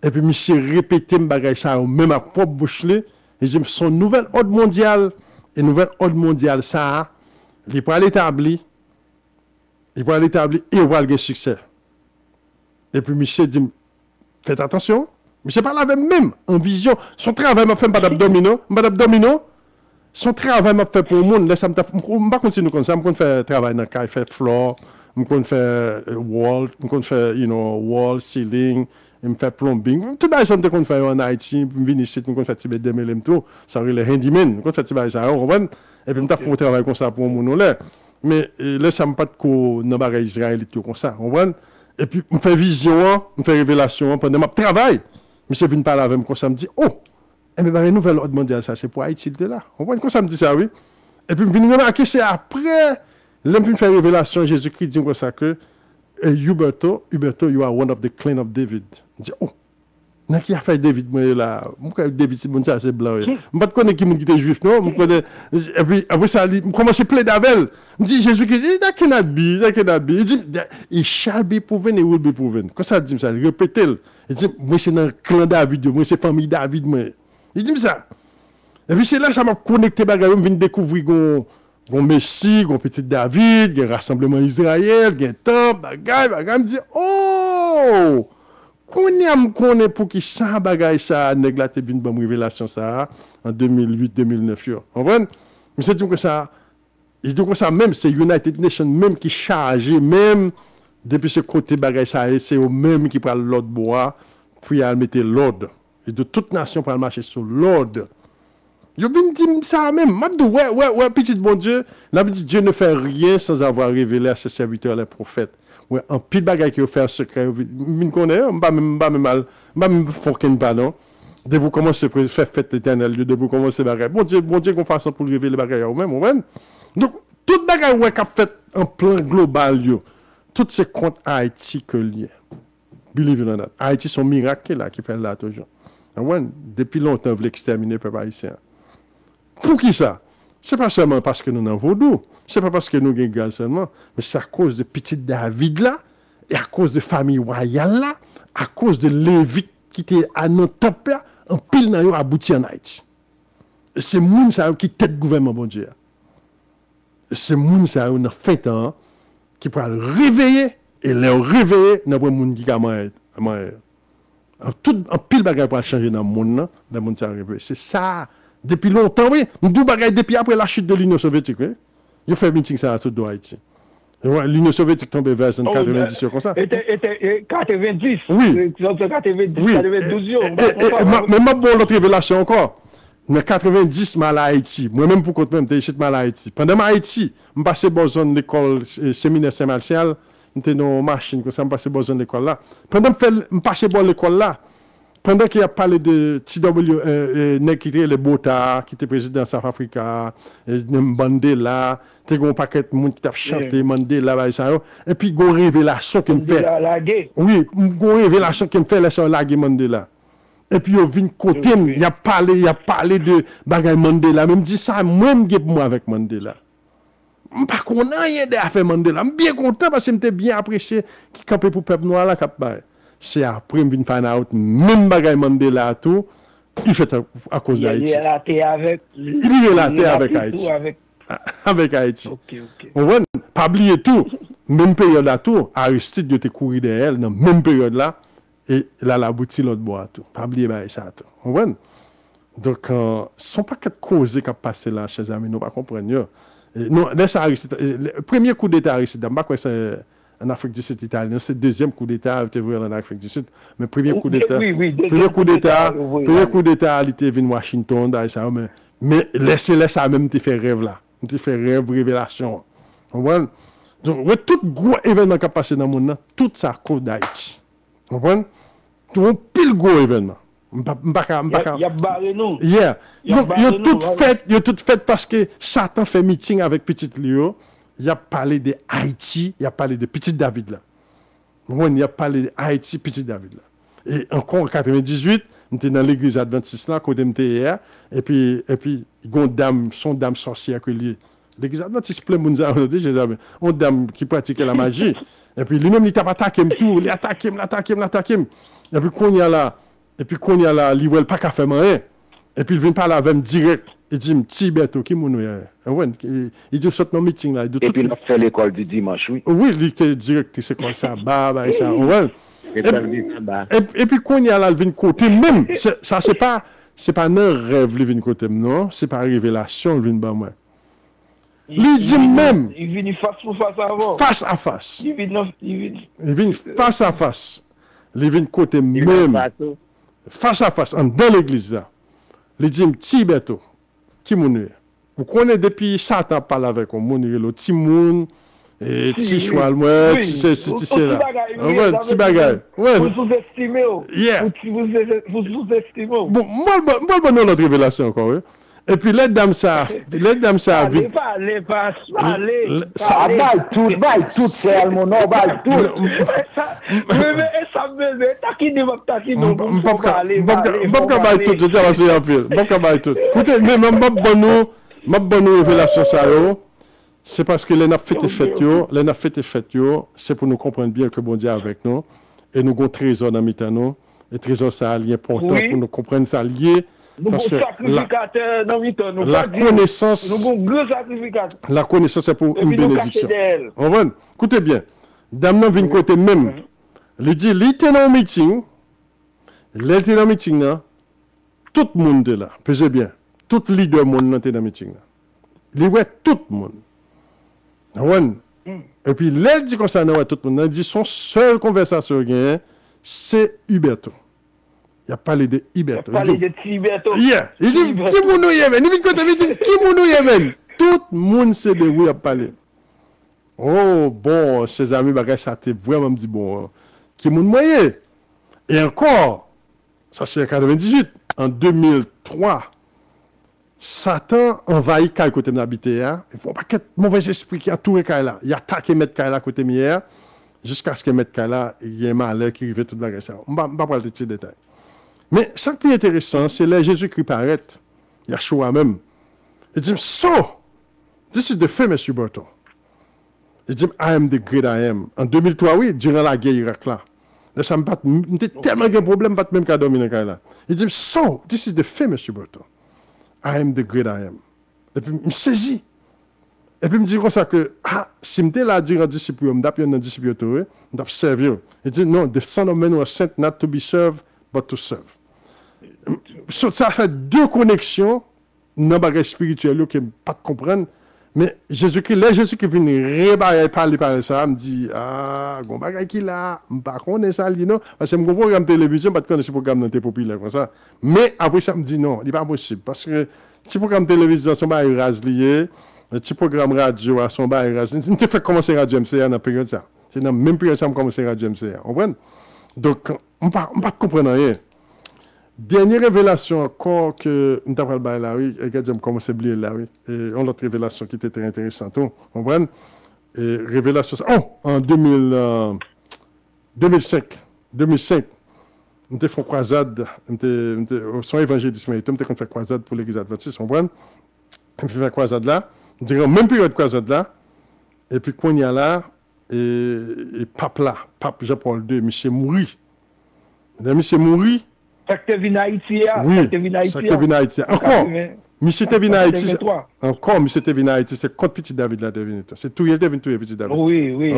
Et puis monsieur répéter me bagaille ça même à propre Bush là. Et j'ai son nouvel ordre mondial et nouvel ordre mondial ça il peut l'établir. Il va l'établir et il va avoir succès. Et puis monsieur dit faites attention. Monsieur parle avec même en vision. Son travail m'a fait madame Domino. Son travail m'a fait pour le monde. Laisse me pas continuer comme ça. Je faire travail dans le faire floor, je faire wall, je faire wall, ceiling, je faire plumbing. Tout ça je faire en Haïti, je viens ici, je faire Tibet Demelem tout. Ça le handyman, je faire ça, et puis je fais travail comme ça pour le monde là. Mais laisse me pas de dans bagage Israël tout comme ça, et puis je fais vision, je fais révélation pendant mon travail. Monsieur vient parler avec moi comme ça, me dit oh et bien, une nouvelle ordre mondiale, ça, c'est pour Haïti, de là. On voit comme ça me dit ça, oui. Et puis, je viens remarquer, c'est après, l'homme vient faire révélation, Jésus-Christ dit comme ça que, Huberto, you are one of the clan of David. Je dis, oh, qui a fait David, moi, là, David, c'est blanc. Je ne sais pas qui était juif, non? Et puis, après ça, je commence à plaider avec elle. Je dis, Jésus-Christ, that cannot be. Il dit, it shall be proven, it will be proven. Comme ça, il dit ça, il répète. Il dit, moi, c'est dans le clan David, moi, c'est famille David, moi. Il dit ça. Et puis c'est là que ça m'a connecté, je viens découvrir un Messie, un petit David, un rassemblement Israël, un temple, bagay, me dit, oh! Qu'on connaît pour qui ça, bagay, ça, néglaté une bonne révélation, ça, en 2008-2009. Vous comprenez? Mais c'est dit que ça, il dit que ça même, c'est United Nations même qui charge, même, depuis ce côté bagay, ça, c'est eux même qui prennent l'ordre bois, puis ils mettent l'ordre. Et de toute nation pour marcher sur l'ordre. Je viens dire ça même. Je dis, ouais, petit bon Dieu. Là, je dis, Dieu ne fait rien sans avoir révélé à ses serviteurs, les prophètes. Ouais, en pile bagaille qui fait un secret. Je ne connais pas, je ne me fais pas, non. Dès que vous commencez à faire fête l'éternel, dès que vous commencez à faire bon Dieu, qu'on fasse pour révéler les bagailles vous-même. Donc, toute bagaille qui a fait en plan global, toutes ces comptes Haïti que lié. Believe it or not. Haïti, son miracle là qui fait là toujours. Depuis longtemps, vous voulez exterminer le peuple haïtien. Pour qui ça? Ce n'est pas seulement parce que nous avons vaudou, ce n'est pas parce que nous avons gaz seulement, mais c'est à cause de petit David là, et à cause de famille royale là, à cause de Lévite qui était à notre temple là, en pile n'a abouti en Haïti. C'est moun ça qui tête gouvernement bon Dieu. C'est moun ça qui fait temps qui peut le réveiller et le réveiller dans le monde qui a en pile bagay pour changer dans le monde, dans le monde ça arrive. C'est ça. Depuis longtemps, oui. Nous bagay depuis après la chute de l'Union soviétique, oui. Je fais un meeting ça à tout dans Haïti. L'Union soviétique tombée vers 90 comme ça. Était 90. Oui. 90, oui. 92 mais ma bonne autre révélation encore. Mais 90 mal à Haïti. Moi-même pour compte même, j'étais mal à Haïti. Pendant ma Haïti, je passais besoin de l'école séminaire Saint-Martial. J'étais dans une machine, comme ça, je passais besoin de l'école là. Pendant que je passais besoin de l'école là, pendant qu'il a parlé de TW, qui était le Bota, qui était président de South Africa, Mandela, il y a un paquet de monde qui a chanté Mandela, et puis il y a une révélation qu'il me fait. Oui, une révélation qu'il me fait, laisser laguer Mandela. Et puis il vient côté, il a parlé de bagay Mandela, même dit ça, même moi avec Mandela. Je ne sais pas rien à faire Mandela. Je suis bien content parce que je bien apprécié qui campait pour le peuple noir là. C'est après que je viens de find out, même bagay Mandela tout, il fait à cause d'Haïti. Il est relaté avec Haïti. Avec Haïti. On va pas oublier tout. Même période là tout, Aristide était couru derrière elle dans la même période là. Et là, la boutique l'autre bois tout. Pas oublier ça tout. On va. Donc, ce ne sont pas que causes qui ont passé là, chers amis, nous ne comprenons pas. Non, le premier coup d'État Aristide, je ne sais pas si c'est en Afrique du Sud italien, c'est le deuxième coup d'État en Afrique du Sud, mais premier coup d'État, premier coup d'État, il était venu Washington, mais laissez ça même, tu fais rêve là, tu fais rêve, révélation. Donc, tout gros événement qui a passé dans le monde, tout ça à cause d'Haïti. Vous comprenez? Tout un pile gros événement. Il y a barré nous. Yeah. Il y a tout fait parce que Satan fait meeting avec petit Léo. Il a parlé de Haïti, il a parlé de petit David là. On y a parlé d'Haïti, petit David là. Et encore en 98, on était dans l'église adventiste là, côté MTR, et puis, son dame sorcière que lui. L'église adventiste plein de monde, on dame qui pratiquait la magie. Et puis lui-même, il t'a attaqué tout, il attaqué. Et puis qu'on y a là, il voit pas qu'à faire rien. Et puis il vient parler avec moi direct. Il dit, petit Beto, qui m'a dit, il dit, saute dans le meeting là. Et puis il a fait l'école du dimanche, oui. Oui, il était direct, c'est comme ça, et ça, ouais. Et puis qu'on y a là, il vient côté même, ça c'est pas un rêve, il vient côté, non, c'est pas révélation, il vient bas moi. Il dit même. Il vient face avant. Face à face. Il vient face à face. Il vient côté même. Face à face, dans l'église là. Il dit, petit Beto, qui m'a dit? Vous connaissez depuis Satan parle avec moi, le petit moun, et petit cheval, ouais, c'est là. Ouais, petit bagage. Ouais. Vous sous-estimez. Yeah. Vous sous-estimez. Bon, moi, notre révélation encore, oui. Et puis, les dames, ça. Parlez. tout, c'est Almono, tout. Mais ça me t'as qui dit, non, écoutez, mais ma bonne révélation, ça, c'est parce que les nappes fêtes, c'est pour nous comprendre bien que bon Dieu est avec nous, et nous avons un trésor dans nous, et trésor, ça a un lien important pour nous comprendre ça lié. Parce que la connaissance est pour une bénédiction. Écoutez bien, dame vient côté même. Il dit, il était dans le meeting, tout le monde est là. Pesez bien, tout leader monde était dans le meeting. Il voit tout le monde. Et puis, il dit comme ça, tout le monde. Il dit, son seule conversation, c'est Huberto. Il a parlé de Huberto. Il a parlé de Huberto. Yeah. Il dit, qui mounou yemen? Il dit, qui mounou yemen? Tout le monde sait de où il a parlé. Oh, bon, ses amis, ça t'est vraiment dit, bon, qui mounou moyen? Et encore, ça c'est en 98, en 2003, Satan envahit Kaila côté m'habiter. Il faut pas qu'il y ait de mauvais esprit qui a tout Kaila. Il a attaqué Maître Kaila côté hier, jusqu'à ce que Maître Kaila, il y ait un malheur qui arrive tout le bagage. On ne va pas parler de ces détails. Mais ce qui est intéressant, c'est là Jésus-Christ paraît, Yahshua même. Il dit, so, this is the famous Huberto. Il dit, I am the great I am. En 2003, oui, durant la guerre Irak là. Là, ça me bat, il tellement de problèmes, pas même qu'à dominer là. Il dit, so, this is the famous Huberto. I am the great I am. Et puis, il me saisit. Et puis, il me dit comme ça que, si je suis là durant disciple, je suis un disciple, je vais servir. Il dit, non, the Son of Man was sent not to be served, but to serve. Ça fait deux connexions dans le bagage spirituel que je ne peux pas comprendre. Mais Jésus-Christ vient parler ça, me dit, bon bagage qui là, je ne connais pas ça, non, parce que je comprends programme télévision, je ne connais pas ce programme populaire comme ça. Mais après ça, me dit non, il n'est pas possible. Parce que si programme télévision, son bagage raslié, le petit programme radio, son bagage raslié, je me fait commencer Radio MCA dans la période ça. C'est dans la même période que je commence Radio MCA. Vous comprenez? Donc, on ne peut pas comprendre rien. Dernière révélation encore que nous avons parlé là, oui, et que je commence à oublier là, oui. Et on a l'autre révélation qui était très intéressante. Vous comprenez? Et révélation, en 2005, nous avons fait une croisade, son évangélisme, nous avons fait une croisade pour l'église adventiste, vous comprenez? On fait une croisade là, on dirait même période de croisade là, et puis qu'on y a là, et pape Jean-Paul II, monsieur Moury. Monsieur Moury. Ça que tu venu à Haïti, oui, ça que tu venu à Haïti. Encore, monsieur te venu à Haïti, encore, monsieur te venu à Haïti, c'est contre petit David là, c'est tout, il est venu tout petit David. Oui.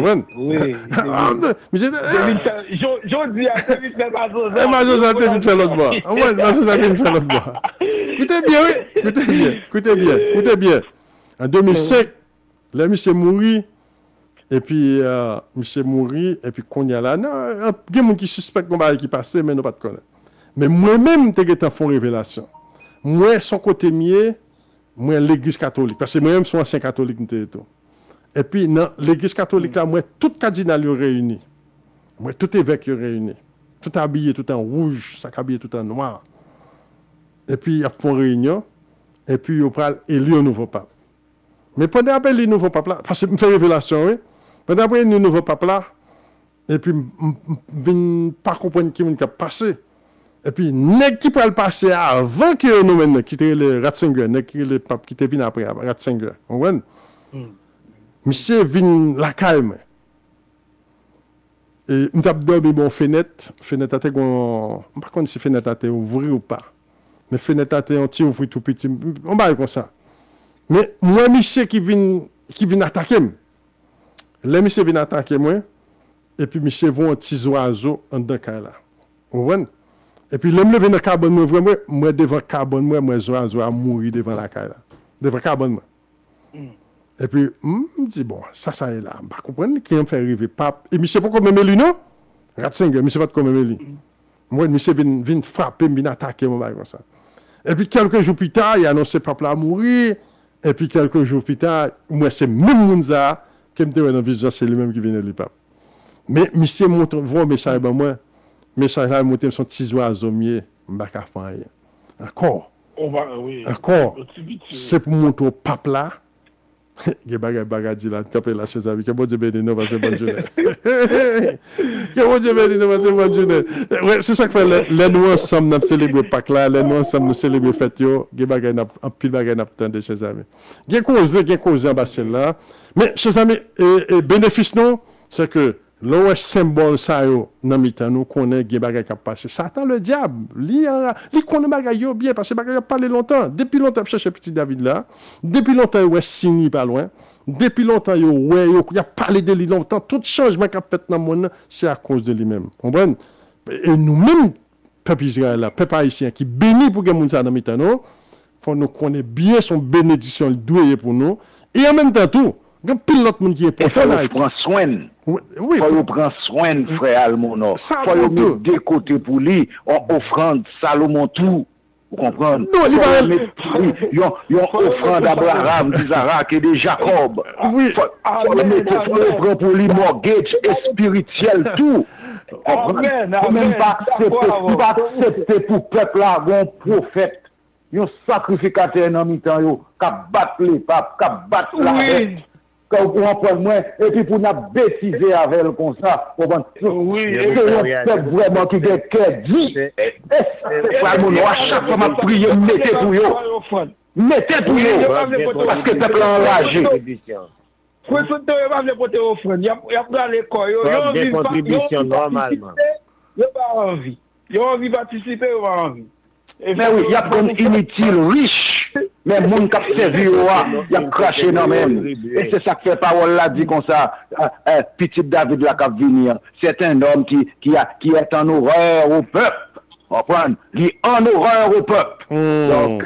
J'ose dire, c'est vite fait Mazosa, c'est vite fait l'autre bois. Oui, Mazosa, c'est vite fait l'autre bois. Écoutez bien. En 2005, là, monsieur Moury, et puis, qu'on y a là, non, il y a des gens qui suspectent qu'on va qui passer, mais nous pas de connaître. Mais moi-même, je suis en révélation. Moi, son côté mieux, moi, l'église catholique. Parce que moi-même, je suis ancien catholique. Et puis, dans l'église catholique, là, moi, tout cardinal est réuni. Moi, tout évêque est réuni. Tout habillé, tout en rouge, ça habillé tout en noir. Et puis, ils font réunion. Et puis, ils prennent élire un nouveau pape. Mais pendant qu'ils élire un nouveau pape là, parce que je me fais révélation, oui. Pendant qu'ils élire un nouveau pape là, et puis vinn pas comprendre qui a passé. Et puis nèg qui peut le passer avant que nous maintenant quitter le Ratzinger, nèg qui le pape qui te vinn après Ratzinger. On voit. Monsieur vinn la calme. Et m't'a dormi bon fenêtre a te gon pas connait si fenêtre a te ouvrir ou pas. Mais fenêtre a te on ti ouvrir tout petit. On va comme ça. Mais moi monsieur qui vient attaquer. Là monsieur vient attaquer moi et puis monsieur voit un petit oiseau en dedans là. On voit. Et puis l'homme levé dans carbone moi vraiment moi devant carbone moi oiseau a mourir devant la caille là. Devant carbone moi. Et puis, je dis, bon, ça est là. Je ne comprends pas qui me fait arriver. Pape. Et monsieur, pourquoi même lui, non? Ratzinger, monsieur, pas de comment lui. Moi, monsieur vient frapper, vient attaquer, mon bail comme ça. Et puis, quelques jours plus tard, il a annoncé Pape là à mourir. Et puis, quelques jours plus tard, moi, c'est même Mounza qui me dit, dans le vision, c'est lui-même qui vient de lui, Pape. Mais monsieur, voit un message, ben moi, message là, il monte son petit oiseau, mieux, je ne vais pas faire rien. Encore. Encore. C'est pour montrer au Pape là. Il y a des bagages là, capé la chaise avec. Que bon Dieu bénisse nous, parce que bonne journée. Que bon Dieu bénisse nous, parce que bonne journée. Ouais, c'est ça que fait les nous ensemble, nous célébrons Pâques là, les nous ensemble, nous célébrons fête yo. Il y a des bagages, un pile bagages n'attendent chez amis. Il y a cause en bas là. Mais chez amis, bénéfice non, c'est que le symbole ça yo dans mitan nous connaît des bagages qui passé. Satan le diable, lui connaît bagages yo bien parce que bagages parlé longtemps. Depuis longtemps chercher petit David là. Depuis longtemps ouais signé pas loin. Depuis longtemps il a parlé de lui longtemps. Tout changement qu'a fait dans le monde c'est à cause de lui-même. Comprenez? Et nous-mêmes peuple Israël là, peuple haïtien qui béni pour que moun ça dans mitan nous, faut nous connaître bien son bénédiction doué pour nous et en même temps tout il y a plein d'autres monde qui est important là. Il prend soin. Oui. Faut prendre soin, frère Almono. Faut mettre des côtés pour lui, en offrande Salomon tout. Vous comprenez? Non, il va y a offrande d'Abraham, d'Isaac et de Jacob. Oui. Faut prendre pour lui mortgage et spirituel tout. Amen. Même pas accepter pour peuple là, un prophète. Un sacrificateur dans mi-temps, qui bat les papes, qui bat la reine. Quand on prend moins, et puis pour nous bêtiser avec elle comme ça, oui, c'est vraiment qui a cœur dit. À chaque fois, je prie, mettez pour eux. Mettez pour eux, parce que le peuple est enragé. Il y a l'école, il y a des contributions normalement. Il y a envie de participer, il y a envie. Mais oui, il y a des inutiles riches, mais les gens qui servi, il y a craché dans même. Et c'est ça que fait parole là, dit comme ça, petit David là qui venir. C'est un homme qui est en horreur au peuple. Comprendre? Il est en horreur au peuple. Donc,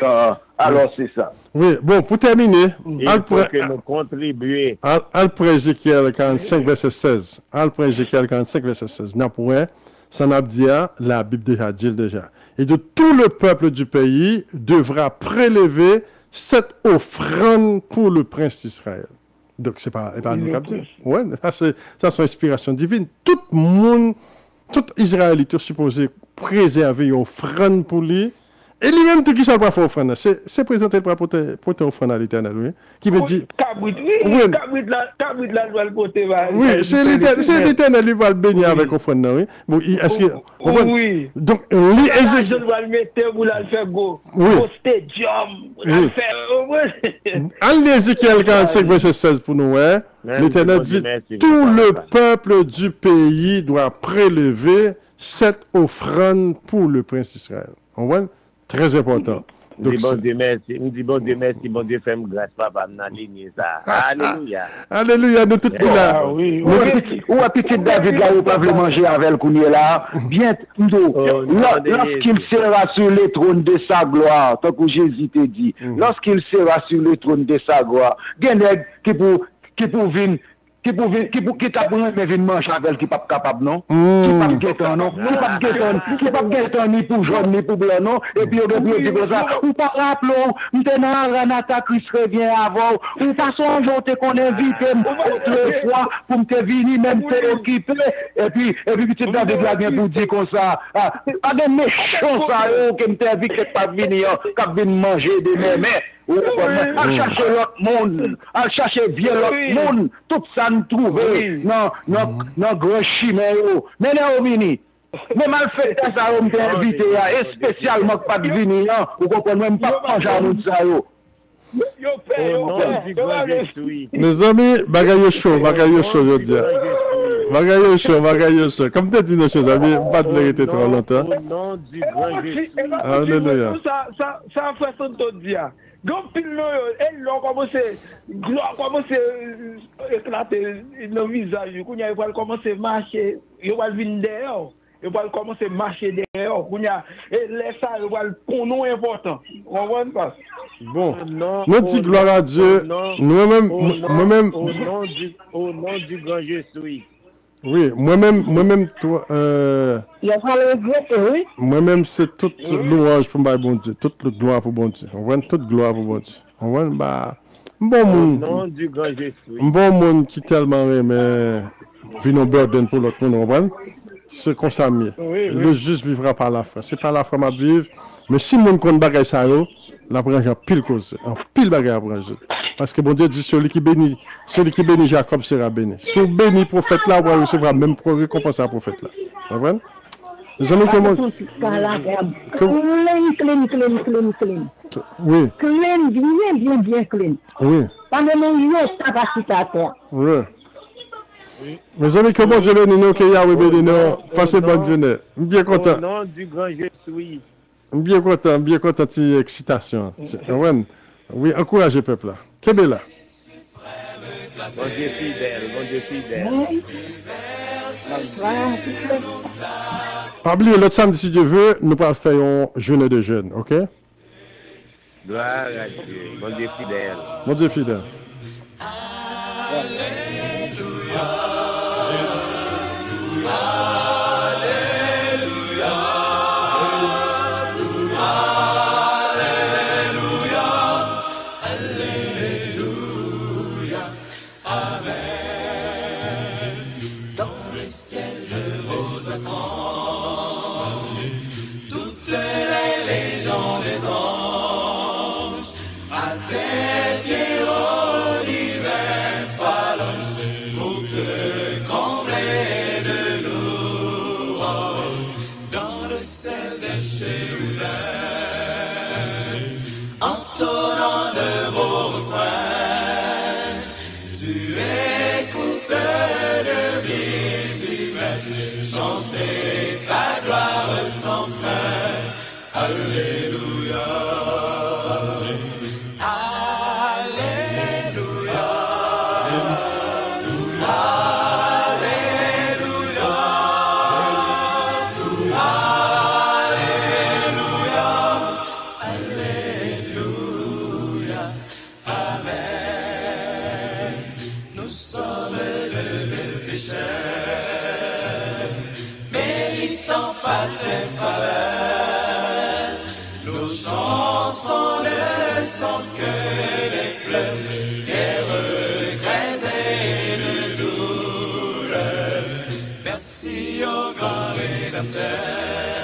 alors c'est ça. Oui, bon, pour terminer, il faut que nous contribuions. Al Ézéchiel 45, verset 16. Al Ézéchiel 45, verset 16. Non, pour ça m'a dit, la Bible déjà dit déjà. Et de tout le peuple du pays devra prélever cette offrande pour le prince d'Israël. Donc, c'est pas nous qui dit. Ouais, ça c'est une inspiration divine. Tout le monde, tout Israélite est supposé préserver une offrande pour lui. Et lui-même, tout qui ça va faire offrande, c'est présenter pour te offrande à l'Éternel, oui. Qui veut dire. Oui, c'est l'Éternel, lui va le bénir avec offrande, oui. Bon, est-ce que. Oui. Donc, je dois le mettre pour le faire go. Au stadium. En Ézéchiel 45, verset 16 pour nous, hein. L'Éternel dit tout le peuple du pays doit prélever cette offrande pour le prince d'Israël. On voit? Très important. Donc, bon Dieu merci, bon Dieu fait grâce, papa, dans ligne ça. Alléluia. Alléluia, nous tous là. Oui. Ou à petit David là, vous pouvez manger avec le Kounier là. Bientôt, lorsqu'il sera sur le trône de sa gloire, tant que Jésus te dit, lorsqu'il sera sur le trône de sa gloire, il y a des qui pour venir. Qui t'a besoin de venir manger avec qui pas capable non qui pas guettant non qui pas guettant ni pour jaune ni pour blanc non et puis on dit comme ça ou pas rappeler maintenant Renata Chris revient avant ou pas songer te qu'on invite autrefois pour me venir même te occuper et puis petit David là bien pour dire comme ça pas de méchant ça que me t'invite pas venir cap venir manger de mais Al chercher l'autre monde, al chercher bien l'autre monde, tout ça nous trouver dans grand chimère. Mais non, Mini. Mais mal fait ça, on t'a invité, et spécialement pas de venir, ou qu'on même pas manger à nous ça. Mes amis, bagaille chaud, je dis. Bagaille chaud. Comme tu dis nos choses, amis, pas de l'hériter trop longtemps. Au nom du grand Jésus. Alléluia. Ça fait son temps dire. Quand pile elle a commencé éclater le visage, quand il va commencer à marcher, il va venir dehors. Il va commencer à marcher dehors. Et laisse ça, il va le nom important. On comprend pas? Bon, nous disons gloire à Dieu. Moi-même. Au nom du grand Jésus. Oui, moi-même, toi. Moi-même, c'est toute louange pour bon Dieu. Toute gloire pour bon Dieu. On voit toute gloire pour bon Dieu. On voit bon monde. Au nom du grand Jésus. Bon monde qui tellement aime vino burden pour l'autre monde. On voit. C'est comme ça, mieux. Le juste vivra par la foi. C'est pas la foi m'a vivre. Mais si mon compte bagaille ça, la branche en pile cause. En pile bagaille à branche. Parce que bon Dieu dit celui qui bénit Jacob sera béni. Si vous bénit prophète là, vous recevrez même pour récompenser le prophète là. Vous comprenez? Les amis, comment. Oui. Bien clean. Oui. Pas de capacité à terre. Oui. Mes amis, comment Dieu bénit nous, que Yahweh bénit nous, passez bonne journée. Je suis bien content. Au nom du grand Jésus. Je suis bien content de cette excitation. Oui, encouragez le peuple là. Qu'est-ce que là? Bon Dieu fidèle. Pas oublier, l'autre samedi, si Dieu veut, nous allons faire un jeûne de jeûne, ok? Gloire à Dieu. Bon Dieu fidèle. Bon Dieu fidèle. Chantez ta gloire sans fin. Alléluia. Alléluia. Alléluia. Alléluia. Amen. Nous sommes devenus pécheurs, méritant pas tes faveurs. Nos chansons ne sont que des pleurs, des regrets et de douleurs. Merci au grand Rédempteur.